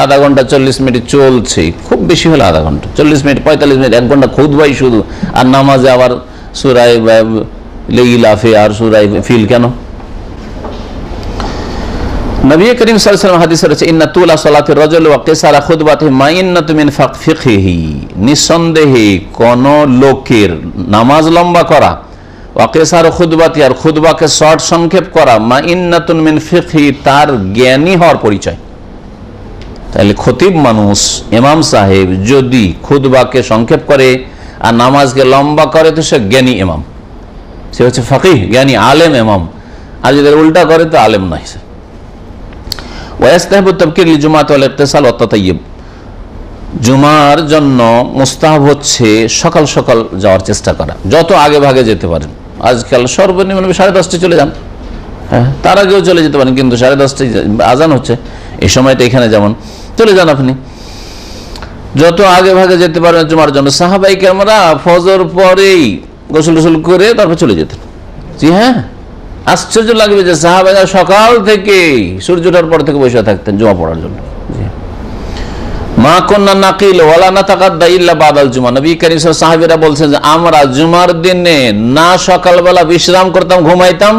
আধা ঘন্টা 40 মিনিট চলছে, খুব বেশি হলে আধা ঘন্টা, 40 মিনিট 45 মিনিট 1 ঘন্টা খুতবাই শুধু, আর নামাজে আবার সূরা ইলাফে আর সূরা ফিল। কেন? নবী করিম সাল্লাল্লাহু আলাইহি ওয়াসাল্লাম হাদিসে রয়েছে, ইন্না তুলা সালাতির রাজুল ওয়া কিসারা খুতবাতিহি মাইন্নাতু মিন ফিকহিহি, নিঃসন্দেহে কোন লোকের নামাজ লম্বা করা, ওয়া কিসারা খুতবাতি, আর খুতবাকে শর্ট সংক্ষেপ করা, মাইন্নাতুন মিন ফিকহি, তার জ্ঞানী হওয়ার পরিচয়। তাহলে খতিব মানুষ, ইমাম সাহেব যদি খুতবাকে সংক্ষেপ করে আর নামাজকে লম্বা করে তো সে জ্ঞানী ইমাম, সে হচ্ছে ফকিহ, জ্ঞানী আলেম ইমাম। আর যদি উল্টা করে তো আলেম নয়। ওয়াস্তাহিবু তাবকির লিল জুমাত ওয়াল ইগতিসাল ওয়াত তাতাইয়ুব, জুমার জন্য মুস্তাহাব হচ্ছে সকাল সকাল যাওয়ার চেষ্টা করা, যত আগে ভাগে যেতে পারেন। আজকাল সর্বনিম্ন 10:30 চলে যান, হ্যাঁ, তার আগেও চলে যেতে পারেন, কিন্তু 10:30 আজান হচ্ছে এই সময়টা, এখানে যেমন চলে যান আপনি, যত আগে ভাগে যেতে পারবেন জুমার জন্য। সাহাবায়ে কেরামরা ফজর পরেই গোসল টোসল করে তারপর চলে যেতেন। জি হ্যাঁ, আশ্চর্য লাগবে যে সাহাবারা সকাল থেকে সূর্য ওঠার পর থেকে বসে থাকতেন জুমা পড়ার জন্য। মা কুন্না নাকিল ওয়ালা নাতাকাদ্দা ইল্লা বাদাল জুমা, নবী কারীম সাল্লাল্লাহু আলাইহি ওয়াসাল্লাম সাহাবীরা বলছেন যে আমরা জুমার দিনে না সকালবেলা বিশ্রাম করতাম, ঘুমাইতাম,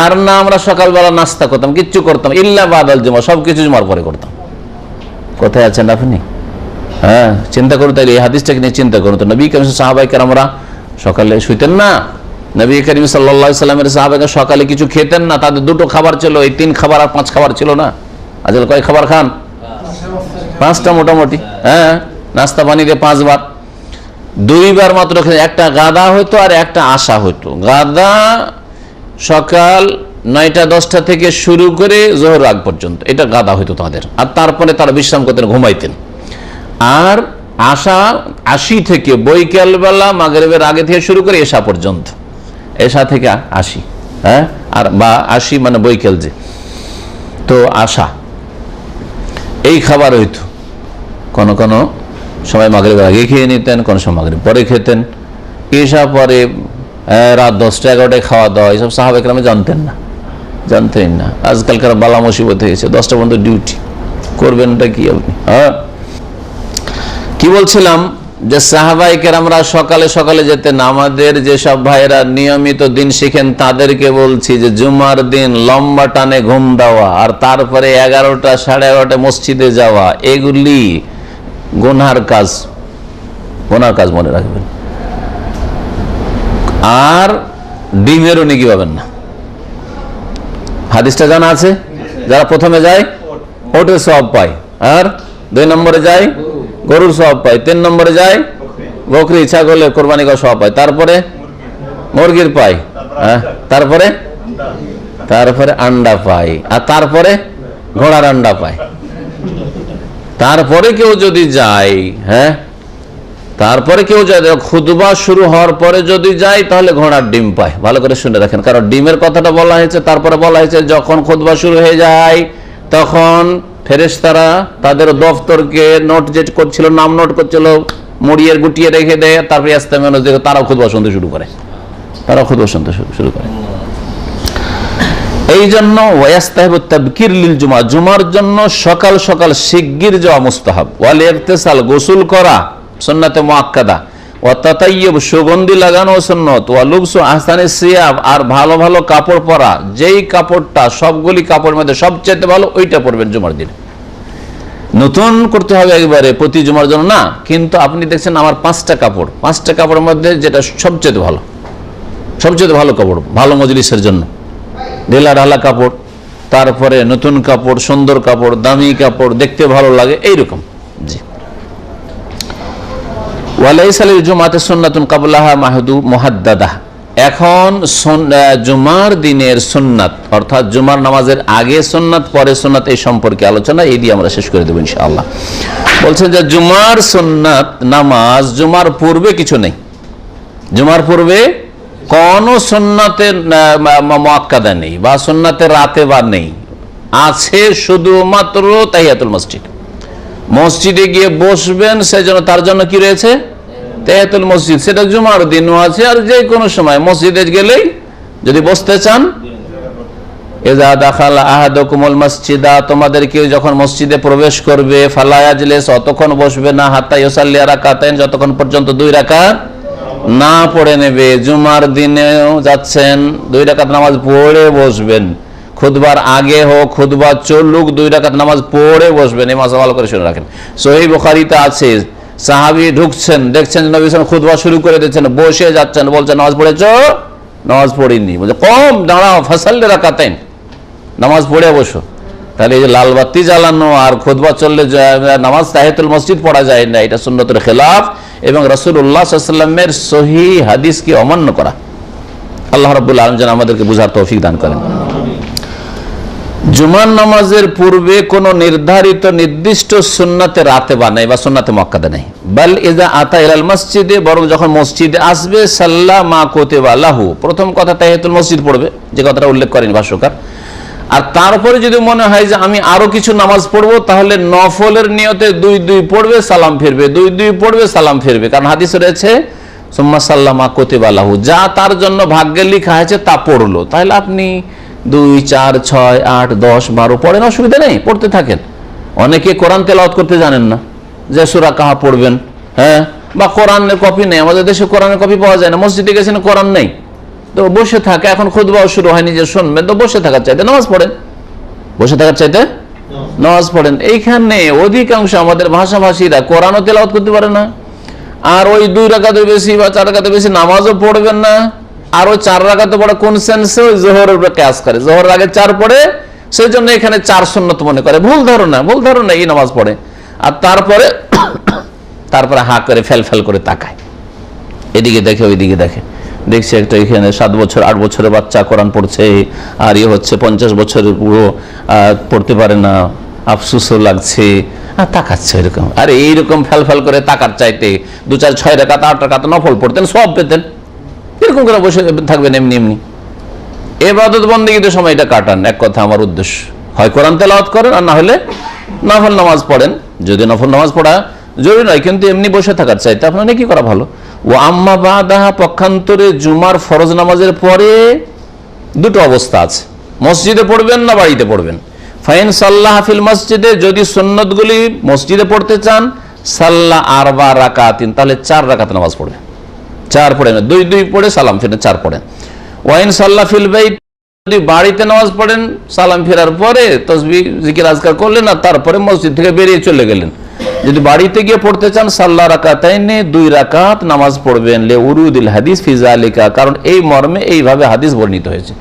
আর না আমরা সকালবেলা নাস্তা করতাম, কিচ্ছু করতাম, ইল্লা বাদাল জুমা, সবকিছু জুমার পরে করতাম। কোথায় আছেন আপনি? হ্যাঁ, চিন্তা করুন, তাইলে এই হাদিসটাকে নিয়ে চিন্তা করুন। তো নবী কারীম সাহাবায়ে কেরামরা সকালে শুইতেন না, নবী করিম সাল্লাল্লাহু আলাইহি ওয়াসাল্লামের সাহাবারা সকালে কিছু খেতেন না, তাদের 2টো খাবার ছিল, এই 3 খাবার আর 5 খাবার ছিল না। আজকাল কয় খাবার খান? 5টা মোটামুটি। হ্যাঁ, নাস্তা পানি দিয়ে 5 বার, 2 বার মাত্র খেতেন। একটা গাদা হইতো আর একটা আশা হইতো। গাদা সকাল 9টা-10টা থেকে শুরু করে জোহর আগ পর্যন্ত, এটা গাদা হইতো তাদের, আর তারপরে তারা বিশ্রাম করতেন, ঘুমাইতেন। আর আশা 80 থেকে বৈকালবেলা মাগরিবের আগে থেকে শুরু করে এশা পর্যন্ত, এশা থেকে 80, হ্যাঁ, আর বা 80 মানে বৈকাল, যে তো আশা, এই খাবার হইতো। কোন কোন সময় মাগরিবের আগে খেয়ে নিতেন, কোন সময় মাগরিব পরে খেতেন, এশা পরে রাত 10টা-11টায় খাওয়া দাওয়া, এইসব সাহাবায়ে কেরাম জানতেন না। আজকালকার বালা মুসিবত হয়েছে, 10টা পর্যন্ত ডিউটি করবেনটা কি আপনি? হ্যাঁ, কি বলছিলাম যে সাহাবায়ে কেরামরা সকালে সকালে যেতেন। আমাদের যেসব ভাইরা নিয়মিত দিন শিখেন তাদেরকে বলছি যে জুমার দিন লম্বা টানে ঘুম দেওয়া, আর তারপরে 11টা, 11:30 মসজিদে যাওয়া, এগুলি গুনার কাজ মনে রাখবেন। আর ডিমেরও নেকি পাবেন না। হাদিসটা জানা আছে, যারা প্রথমে যায় ওটের সওয়াব পায়, আর 2 নম্বরে যায় গরুর সওয়াব পায়, 3 নম্বরে যায় বকরি ছাগলের কোরবানি করার সওয়াব পায়, তারপরে মুরগির পায়, হ্যাঁ, তারপরে আন্ডা পায়, আর তারপরে ঘোড়ার আন্ডা পায়। তারপরে কেউ যদি যায়, হ্যাঁ, তারপরে কেউ যায় খুতবা শুরু হওয়ার পরে যদি যায় তাহলে ঘোড়ার ডিম পায়। ভালো করে শুনে রাখেন, কারণ ডিমের কথাটা বলা হয়েছে, তারপরে বলা হয়েছে যখন খুতবা শুরু হয়ে যায় তখন ফেরেশতারা তাদের দফতরকে নোট যে করছিল, নাম নোট করছিল, মুড়িয়ে গুটিয়ে রেখে দেয়, তারপরে আস্তে মানুষ দেখে তারাও খুতবা শুনতে শুরু করে, এই জন্য ওয়াস্তাহিবু তাবকির লিল জুমা, জুমার জন্য সকাল সকাল শিগগির যাওয়া মুস্তাহাব। ওয়াল ইগতিসাল, গোসল করা সুন্নাতে মুআক্কাদা। ওয়াতাতাইয়্যিব সুগন্ধি লাগানো সুন্নত, ওয়া লুবসু আহসানিস সিয়াব আর ভালো ভালো কাপড় পরা, যেই কাপড়টা সবগুলি কাপড়ের মধ্যে সবচেয়ে ভালো ওইটা পরবেন জুমার দিনে। নতুন করতে হবে একবারে প্রতি জুমার জন্য না, কিন্তু আপনি দেখছেন আমার 5টা কাপড়, 5টা কাপড়ের মধ্যে যেটা সবচেয়ে ভালো, সবচেয়ে ভালো কাপড় ভালো মজলিসের জন্য, ঢেলা ঢালা কাপড়, তারপরে নতুন কাপড়, সুন্দর কাপড়, দামি কাপড়, দেখতে ভালো লাগে এইরকম। জি, ওয়ালাইসা লিল জুমাতি সুন্নাতুন ক্বাবলাহা মুহাদ্দাদাহ। এখন জুমার দিনের সুন্নাত অর্থাৎ জুমার নামাজের আগে সুন্নাত পরে সুন্নাত এই সম্পর্কে আলোচনা এই দিয়ে আমরা শেষ করে দেব ইনশাআল্লাহ। বলছেন যে জুমার সুন্নাত নামাজ জুমার পূর্বে কিছু নেই, জুমার পূর্বে কোন সুন্নাতের মুআক্কাদা নেই বা সুন্নাতের রাতে বা নেই, আছে শুধুমাত্র তাহিয়াতুল মসজিদ। মসজিদে গিয়ে বসবেন সেজন্য তার জন্য কি রয়েছে? তাহিয়াতুল মসজিদ। সেটা জুমার দিনও আছে আর যে কোনো সময় মসজিদে গেলেই যদি বসতে চান, ইযা দাখালা আহাদুকুমুল মসজিদা, তোমাদের কেউ যখন মসজিদে প্রবেশ করবে, ফালা ইয়াজলিস, অতক্ষণ বসবে না, হাত্তা ইউসাল্লি রাকাতাইন, যতক্ষণ পর্যন্ত 2 রাকাত না পড়ে নেবে। জুমার দিনেও যাচ্ছেন 2 রাকাত নামাজ পড়ে বসবেন, খুতবার আগে হোক খুতবা চলুক 2 রাকাত নামাজ পড়ে বসবেন। এই মাসা ভালো করে শুনে রাখেন। সহিহ বুখারীতে আছে, সাহাবী ঢুকছেন, দেখছেন নবী সাল্লাল্লাহু আলাইহি ওয়াসাল্লাম খুতবা শুরু করে দিয়েছেন, বসে যাচ্ছেন, বলছেন নামাজ পড়েছো? নামাজ পড়িনি। বলছে কম দাঁড়াও, ফাসাল্লি রাকাতাইন, নামাজ পড়ে বসো। তাহলে এই যে লাল বাতি জ্বালানো আর খুতবা চললে নামাজ তাহিয়াতুল মসজিদ পড়া যায় না, এটা সুন্নতের খেলাফ এবং রাসূলুল্লাহ সাল্লাল্লাহু আলাইহি ওয়াসাল্লামের সহিহ হাদিসকে অমান্য করা। আল্লাহ রাব্বুল আলামিন যেন আমাদেরকে বুঝার তৌফিক দান করেন। জুমার নামাজের পূর্বে কোন নির্ধারিত নির্দিষ্ট সুন্নাতে রাতে বানাই বা সুন্নাতে মুআক্কাদা নেই। বাল ইযা আতা ইলাল মসজিদে, বরং যখন মসজিদে আসবে, সাল্লা মা কুতিবা লাহু, প্রথম কথা তাহিয়াতুল মসজিদ পড়বে, যে কথাটা উল্লেখ করেন ভাষ্যকার। আর তারপরে যদি মনে হয় যে আমি আরো কিছু নামাজ পড়বো, তাহলে নফলের নিয়তে 2-2 পড়বে, সালাম ফিরবে, 2-2 পড়বে, সালাম ফিরবে। কারণ হাদিসে রয়েছে সুম্মা সাল্লা মা কুতিবা লাহু, যা তার জন্য ভাগ্যে লেখা আছে তা পড়লো। তাহলে আপনি 2, 4, 6, 8, 10, 12 পড়েন, অসুবিধা নেই, পড়তে থাকেন। অনেকে কোরআন তেলাওয়াত করতে জানেন না, যে সূরা কাহা পড়বেন, হ্যাঁ, বা কোরআনের কপি নেই, আমাদের দেশে কোরআনের কপি পাওয়া যায় না, মসজিদে গেছেন কোরআন নেই, তো বসে থাকে। এখন খুতবাও শুরু হয়নি যে শুনবেন, তো বসে থাকার চাইতে নামাজ পড়েন, বসে থাকার চাইতে নামাজ পড়েন। এইখানে অধিকাংশ আমাদের ভাষাভাষীরা কোরআনও তেলাওয়াত করতে পারে না, আর ওই 2 রাকাতের বেশি বা 4 রাকাতের বেশি নামাজও পড়বেন না, আর ওই 4 রাকাতে পড়ে কোন সেন্সে ওই জোহরের উপরে কিয়াস করে, জোহরের আগে 4 পড়ে, সেই জন্য এখানে 4 সুন্নত মনে করে। ভুল ধারণা, এই নামাজ পড়ে। আর তারপরে হা করে ফেল করে তাকায়, এদিকে দেখে ওইদিকে দেখে, দেখছে একটা এখানে 7 বছর 8 বছরের বাচ্চা কোরআন পড়ছে, আর ইয়ে হচ্ছে 50 বছরের পুরো পড়তে পারে না, আফসোসও লাগছে, আর তাকাচ্ছে এরকম। আর এইরকম ফেল করে তাকার চাইতে 2, 4, 6 রাকাত 8 রাকাত নফল পড়তেন, সব পেতেন। এরকম করে বসে থাকবেন এমনি ইবাদত বন্দেগীতে সময়টা কাটান। এক কথা আমার উদ্দেশ্য, হয় কোরআন তেলাওয়াত করেন আর না হলে নফল নামাজ পড়েন। যদি নফল নামাজ পড়া জরুরি নয়, কিন্তু এমনি বসে থাকার চাইতে আপনার কি করা ভালো। ও আম্মা বাদাহা, পক্ষান্তরে জুমার ফরজ নামাজের পরে 2টো অবস্থা আছে, মসজিদে পড়বেন না বাড়িতে পড়বেন। ফাইন সাল্লাহ ফিল মসজিদে, যদি সুন্নতগুলি মসজিদে পড়তে চান, সাল্লাহ 4 রাকাতিন, তাহলে 4 রাকাত নামাজ পড়বেন, 4 পড়েন, 2-2 পড়ে সালাম ফিরেন, 4 পড়েন। ওয়াইন সাল্লাহ ফিল বাইত, যদি বাড়িতে নামাজ পড়েন, সালাম ফেরার পরে তাসবিহ জিকির আজকার করলেন আর তারপরে মসজিদ থেকে বেরিয়ে চলে গেলেন। যদি বাড়িতে গিয়ে পড়তে চান, সাল্লা রাকাতাইনে, 2 রাকাত নামাজ পড়বেন, লে উরুদিল হাদিস ফি যালিকা, কারণ এই মর্মে এইভাবে হাদিস বর্ণিত হয়েছে।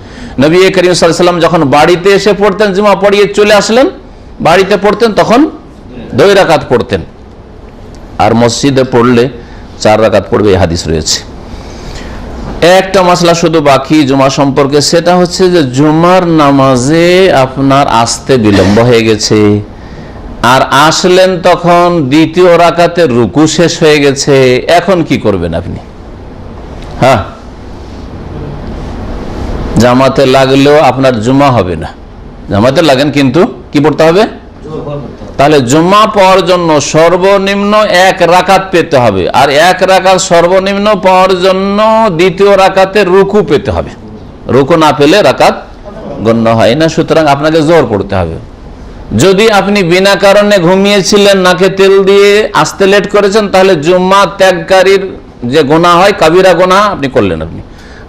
নবী করিম সাল্লাল্লাহু আলাইহি ওয়াসাল্লাম যখন বাড়িতে এসে পড়তেন, জুমা পড়িয়ে চলে আসলেন, বাড়িতে পড়তেন তখন 2 রাকাত পড়তেন, আর মসজিদে পড়লে 4 রাকাত পড়বে, এই হাদিস রয়েছে। একটা মাসলা শুধু বাকি জুমা সম্পর্কে, সেটা হচ্ছে যে জুমার নামাজে আপনার আসতে বিলম্ব হয়ে গেছে, আর আসলেন তখন 2য় রাকাতে রুকু শেষ হয়ে গেছে, এখন কি করবেন আপনি? হ্যাঁ, জামাতে লাগলেও আপনার জুমা হবে না, জামাতে লাগেন কিন্তু কি পড়তে হবে? তাহলে জুমা পাওয়ার জন্য সর্বনিম্ন 1 রাকাত পেতে হবে, আর 1 রাকাত সর্বনিম্ন পাওয়ার জন্য 2য় রাকাতে রুকু পেতে হবে। রুকু না পেলে রাকাত গণ্য হয় না, সুতরাং আপনাকে জোর পড়তে হবে। যদি আপনি বিনা কারণে ঘুমিয়েছিলেন, নাকে তেল দিয়ে আসতে লেট করেছেন, তাহলে জুম্মা ত্যাগকারীর যে গোনা হয় কাবিরা গোনা আপনি করলেন আপনি।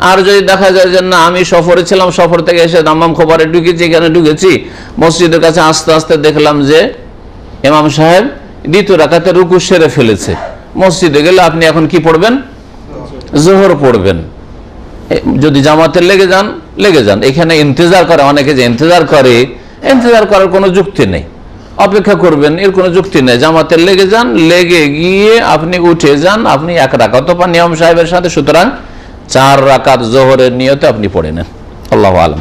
আর যদি দেখা যায় যে না আমি সফরে ছিলাম, সফর থেকে এসে দাম্মাম খবরে ঢুকেছি, এখানে ঢুকেছি, মসজিদের কাছে আস্তে আস্তে দেখলাম যে ইমাম সাহেব দ্বিতীয় রাকাতে রুকু সেরে ফেলেছে, মসজিদে গেলে আপনি এখন কি পড়বেন? জোহর পড়বেন। যদি জামাতে লেগে যান। এখানে ইন্তজার করে, অনেকে যে ইন্তজার করার কোনো যুক্তি নেই, অপেক্ষা করবেন এর কোনো যুক্তি নেই। জামাতে লেগে যান, লেগে গিয়ে আপনি উঠে যান, আপনি 1 রাকাত পান ইমাম সাহেবের সাথে, সুতরাং 4 রাকাত জোহরের নিয়তে আপনি পড়ে নেন। আল্লাহু আলাম।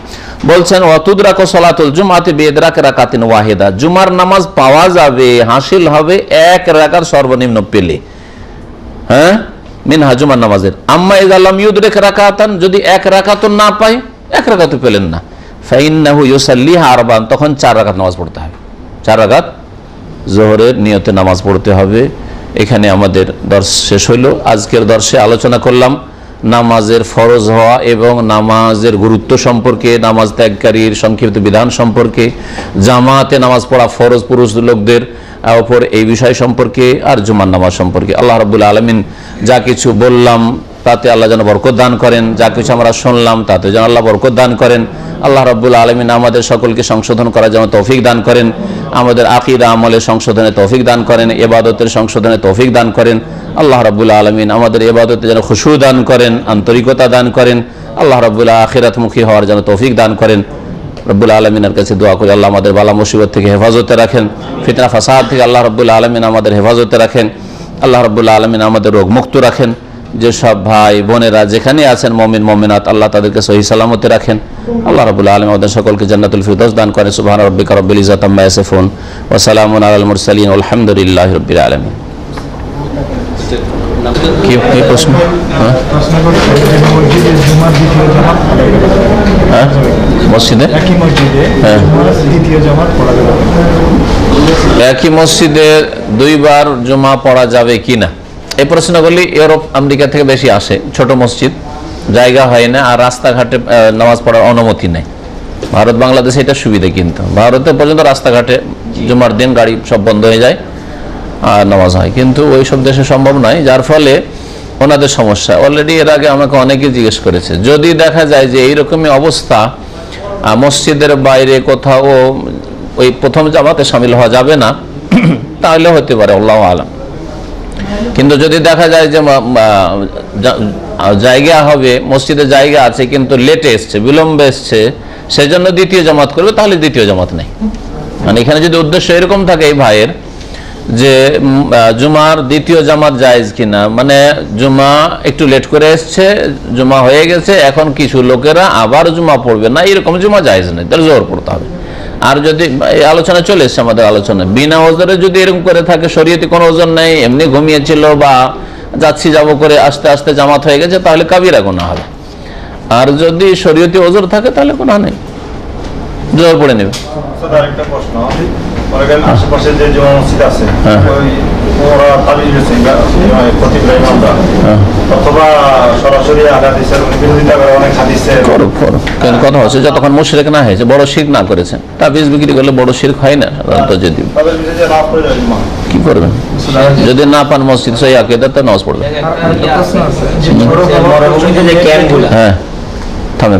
বলছেন ওয়াতুদরাকু সালাতুল জুমআতি বিইদরাকি রাকাতিন ওয়াহিদা, জুমার নামাজ পাওয়া যাবে, হাসিল হবে 1 রাকাত সর্বনিম্ন পেলে, হ্যাঁ, মিনহা জুমার নামাজের। আম্মা ইযা লাম ইউদরিক রাকাতান, যদি 1 রাকাত না পাই, 1 রাকাত পেলেন না, ফাইন্নাহু ইউসাল্লিহা আরবান, তখন 4 রাকাত নামাজ পড়তে হবে, 4 রাকাত জোহরের নিয়তে নামাজ পড়তে হবে। এখানে আমাদের দর্শ শেষ হইল। আজকের দর্শে আলোচনা করলাম নামাজের ফরজ হওয়া এবং নামাজের গুরুত্ব সম্পর্কে, নামাজ ত্যাগকারীর সংক্ষিপ্ত বিধান সম্পর্কে, জামাতে নামাজ পড়া ফরজ পুরুষ লোকদের ওপর এই বিষয় সম্পর্কে, আর জুমার নামাজ সম্পর্কে। আল্লাহ রাব্বুল আলামিন যা কিছু বললাম তাতে আল্লাহ যেন বরকত দান করেন, যা কিছু আমরা শুনলাম তাতে যেন আল্লাহ বরকত দান করেন। আল্লাহ রাব্বুল আলামিন আমাদের সকলকে সংশোধন করার জন্য তৌফিক দান করেন, আমাদের আকীদা আমলের সংশোধনে তৌফিক দান করেন, ইবাদতের সংশোধনে তৌফিক দান করেন। আল্লাহ রাব্বুল আলামিন আমাদের ইবাদতে যেন খুশু দান করেন, আন্তরিকতা দান করেন। আল্লাহ রাব্বুল আখিরাতমুখী হওয়ার জন্য তৌফিক দান করেন। রব্বুল আলমিনের কাছে দোয়া করি আল্লাহ আমাদের বালা মুসিবত থেকে হেফাজতে রাখেন, ফিতনা ফাসাদ থেকে আল্লাহ রাব্বুল আলমিন আমাদের হেফাজতে রাখেন। আল্লাহ রাব্বুল আলমিন আমাদের রোগ মুক্ত রাখেন। যেসব ভাই বোনেরা যেখানে আছেন মুমিন মুমিনাত, আল্লাহ তাদেরকে সহি সালামতে রাখেন। আল্লাহ রাব্বুল আলামিন আমাদের সকলকে জান্নাতুল ফিরদৌস দান করেন। সুবহান রাব্বিকা রাব্বিল ইজ্জাতি আম্মা ইয়াসিফুন ওয়া সালামুন আলাল মুরসালিন আলহামদুলিল্লাহি রাব্বিল আলামিন। কি প্রশ্ন? মসজিদে একই মসজিদে 2 বার জুমা পড়া যাবে কিনা, এই প্রশ্নগুলি ইউরোপ আমেরিকা থেকে বেশি আসে। ছোট মসজিদ, জায়গা হয় না, আর রাস্তাঘাটে নামাজ পড়ার অনুমতি নেই। ভারত বাংলাদেশে এটা সুবিধা, কিন্তু ভারতে পর্যন্ত রাস্তাঘাটে জুমার দিন গাড়ি সব বন্ধ হয়ে যায় আর নামাজ হয়, কিন্তু ওই সব দেশে সম্ভব নয়, যার ফলে ওনাদের সমস্যা। অলরেডি এর আগে আমাকে অনেকে জিজ্ঞেস করেছে, যদি দেখা যায় যে এইরকমই অবস্থা, মসজিদের বাইরে কোথাও ওই প্রথম জামাতে শামিল হওয়া যাবে না, তাহলে হতে পারে, আল্লাহু আলাম। কিন্তু যদি দেখা যায় যে জায়গা হবে, মসজিদে জায়গা আছে কিন্তু লেটে এসছে, বিলম্বে এসছে, সেজন্য দ্বিতীয় জামাত করবে, তাহলে দ্বিতীয় জামাত নেই। মানে এখানে যদি উদ্দেশ্য এরকম থাকে এই ভাইয়ের যে জুমার দ্বিতীয় জামাত জায়েজ কিনা, মানে জুমা একটু লেট করে এসছে, জুমা হয়ে গেছে, এখন কিছু লোকেরা আবার জুমা পড়বে না, এরকম জুমা জায়েজ নেই, তাহলে জোহর পড়তে হবে। আর যদি এই আলোচনা চলে এসছে আমাদের আলোচনা, বিনা ওজরে যদি এরকম করে থাকে, শরীয়তে কোনো ওজন নেই, এমনি ঘুমিয়েছিল বা যাচ্ছি যাব করে আস্তে আস্তে জামাত হয়ে গেছে, তাহলে কাবিরা গুনাহ হবে। আর যদি শরীয়তে ওজর থাকে তাহলে গুনাহ নেই, জোহর পড়ে নেবে।
আরেকটা প্রশ্ন, আশেপাশে যে জমা মসজিদ আছে ওরা তাবিজ দিয়েছে খতিবরা ইমামরা, অথবা সরাসরি হাদিসের বিরোধিতা করে, অনেক হাদিসের
কথা হচ্ছে যতক্ষণ মুশরিক না হয়েছে, বড় শিরক না করেছেন, তাবিজ বিক্রি করলে বড় শিরক হয় না সাধারণত। যদি কি করবেন, যদি না পান মসজিদ সহি আকীদা, তো নামাজ পড়বেন। হ্যাঁ, থামে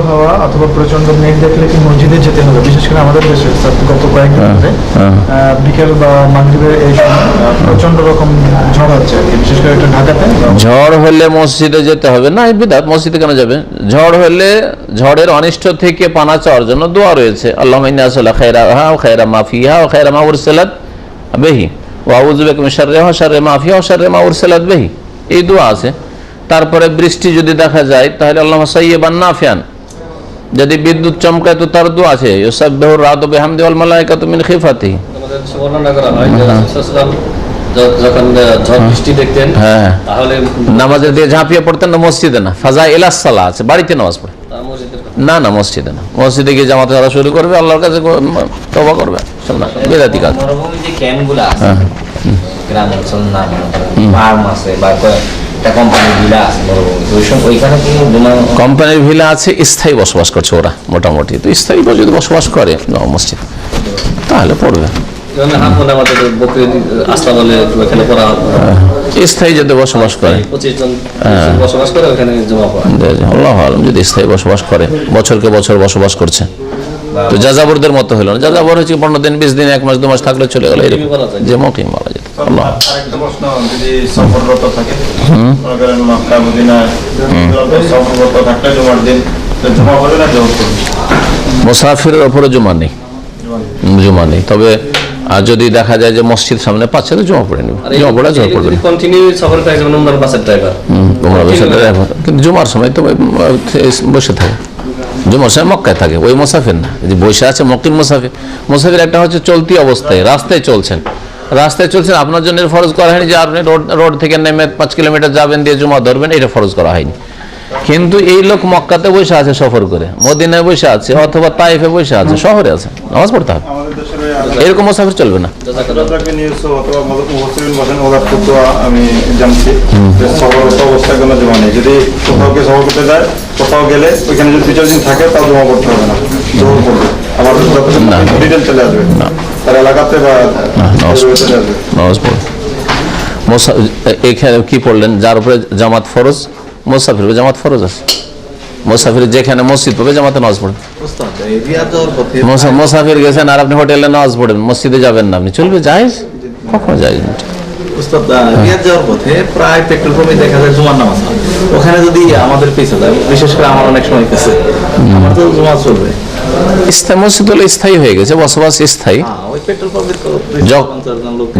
হাওয়া অথবা প্রচন্ড মেঘ দেখলে কি মসজিদে যেতে হবে? বিশেষ করে আমাদের দেশে গত কয়েকদিন ধরে বিকেল বা মাগরিবের এই সময় প্রচন্ড রকম ঝড় হচ্ছে, বিশেষ করে এটা ঢাকাতে।
ঝড় হলে মসজিদে যেতে হবে না, বিদআত, মসজিদে কেন যাবে? ঝড় হলে ঝড়ের অনিষ্ট থেকে পানা চাওয়ার জন্য দোয়া রয়েছে, আল্লাহুম্মা ইন্নী আসআলুকা খায়রাহা ওয়া খায়রা মা ফিহা ওয়া খায়রা মা উরসিলাত বিহি ওয়া আউযু বিকা মিন শাররিহা ওয়া শাররি মা ফিহা ওয়া শাররি মা উরসিলাত বিহি, এই দোয়া আছে। তারপরে বৃষ্টি যদি দেখা যায় তাহলে আল্লাহুম্মা সাইয়্যিবান নাফিআন, যদি বিদ্যুৎ চমকায় তো তার দোয়া আছে, ইউসাব্বিহুর রাদু বিহামদি ওয়াল মালায়েকাতু মিন খিফাতিহি।
আমাদের বর্ণনা করা হয় যে রাসূল সাল্লাল্লাহু যখন ঝড় বৃষ্টি দেখতেন, হ্যাঁ, তাহলে
নামাজে দিয়ে ঝাঁপিয়ে পড়তেন না, মসজিদে না, ফাজা ইলাস সালাহ আছে, বাড়িতে নামাজ পড়ে, না না মসজিদে না। মসজিদে গিয়ে জামাতে যারা শুরু করবে, আল্লাহর কাছে তওবা করবে, না বিদআতি কাজ।
মরুভূমি যে ক্যাম্পগুলো আছে গ্রাম অঞ্চল, না ফার্ম আছে বা কোম্পানির ভিলা আছে মরুভূমি, ওইখানে কি
কোম্পানির ভিলা আছে, স্থায়ী বসবাস করছে ওরা মোটামুটি, তো স্থায়ী যদি বসবাস করে মসজিদ তাহলে পড়বে।
এখানে হাফন আমাদের বকরি আস্থা বলে এখানে পড়া
স্থায়ী যদি বসবাস করে
25 জন বসবাস করে ওখানে জমা পড়া।
আল্লাহু আলাম, যদি স্থায়ী বসবাস করে, বছরকে বছর বসবাস করছে, তো যাযাবরদের মতো হলো না। যাযাবর হচ্ছে 15 দিন 20 দিন 1 মাস 2 মাস থাকলে চলে গেল, এরকম যে মুকিম বলা যেত। আল্লাহ
আরেকটা প্রশ্ন, যদি সফররত থাকে, মনে করেন মক্কা মদিনায় সফররত থাকলে জুমার দিন জমা পড়বে না জমা পড়বে?
মুসাফিরের ওপরে জুমা নেই, জুমা নেই। তবে আর যদি দেখা যায় যে মসজিদ সামনে পাচ্ছে তো জমা পড়ে নেবে, জমা পড়া জমা পড়বে না।
কন্টিনিউ সফর করে যেমন উমরার বাসের ড্রাইভার,
তোমরা বসে থাকে, কিন্তু জুমার সময় তো বসে থাকে, জুমার সময় মক্কায় থাকে, ওই মুসাফির না। যে বসে আছে মুকিম মুসাফির। মুসাফির একটা হচ্ছে চলতি অবস্থায়, রাস্তায় চলছেন, আপনার জন্য ফরজ করা হয়নি যে আপনি রোড থেকে নেমে 5 কিলোমিটার যাবেন দিয়ে জুমা ধরবেন, এটা ফরজ করা হয়নি। কিন্তু এই লোক মক্কাতে বসে আছে সফর করে, মদিনায় বসে আছে অথবা তাইফে বসে আছে, শহরে আছে, নামাজ পড়তে হবে,
আমাদের দেশের
এরকম মুসাফির চলবে না।
আমি জানছি যে সফররত অবস্থায় কোনো জমা নেই। যদি কোথাও কে সফর করতে যায়, কোথাও গেলে ওইখানে যদি 2-4 দিন থাকে তাও জমা করতে হবে না, জোর করবে। আবার ডিটেল চলে আসবে তার এলাকাতে বা চলে আসবে।
নামাজ পড়বে। এখানে কি পড়লেন, যার উপরে জামাত ফরজ, মুসাফির জামাত ফরজ আছে। মুসাফির যেখানে মসজিদ পাবে জামাতে নামাজ পড়বে। মুসাফির গেছেন আর আপনি হোটেলে নামাজ পড়েন, মসজিদে যাবেন না, আপনি চলবে, জায়েজ, কখনো জায়েজ না।
রিয়াদ যাওয়ার পথে প্রায় পেট্রোল পাম্পে দেখা যায় জুমার নামাজ হয়। ওখানে যদি আমাদের পিছু দেয়, বিশেষ করে আমার অনেক সময় গেছে, আমার তো জুমা চলবে।
মসজিদ হলে স্থায়ী হয়ে গেছে, বসবাস স্থায়ী।
ওই পেট্রোল পাম্পে তো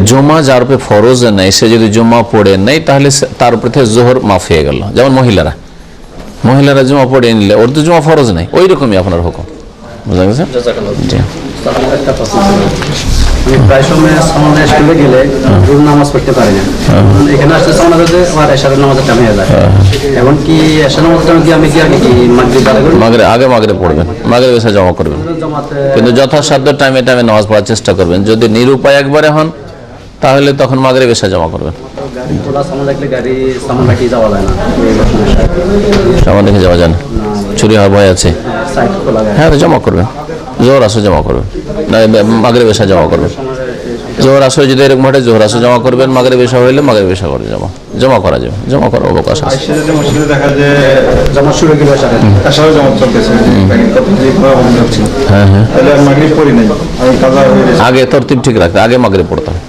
জুমা যার উপরে ফরজ নেই, সে যদি জুমা পড়ে নেই তাহলে তার উপরে থেকে জোহর মাফ হয়ে গেল। যেমন মহিলারা জুমা পড়ে নিলে ওর তো জুমা ফরজ নেই, ওই রকমই আপনার হুকুম, বুঝা গেছে? জি।
আমি প্রায় সময় সামনে স্কুলে গেলে জোহর নামাজ পড়তে পারি না, এখানে আসলে সামনে কাছে আমার এশারের নামাজের টাইম হয়ে যায়। এখন কি এশার নামাজের টাইম কি আমি কি আগে কি মাগরিব আদায় করি?
আগে মাগরিব পড়বেন, মাগরিব এসে জমা করবেন,
জামাতে
কিন্তু যথাসাধ্য টাইমে নামাজ পড়ার চেষ্টা করবেন। যদি নিরুপায় একবারে হন তাহলে তখন মাগরিব এসে জমা করবেন।
গাড়ি খোলা সামনে দেখলে গাড়ি সামনে রাখি যাওয়া যায় না,
সামনে দেখে যাওয়া যায় না, চুরি হওয়ার ভয় আছে।
সাইড খোলা যায়।
হ্যাঁ, তো জমা করবেন, জোহর আসর জমা করবেন, না মাগরিব এসে জমা করবেন। জোহর আসর যদি এরকম ঘটে জোহর আসর জমা করবেন, মাগরিব এসা হইলে মাগরিব এসা করে জমা করা যাবে, জমা করার অবকাশ আছে।
আইসা যদি মসজিদে দেখা যায়
জামা শুরু গেলে এশারে
এশারের জামাত চলতেছে,
হ্যাঁ,
তাহলে আর মাগরিব পড়ি নাই, আমি কাজা হয়ে গেছি।
আগে তরতিব ঠিক রাখতে, আগে মাগরিব পড়তে হবে।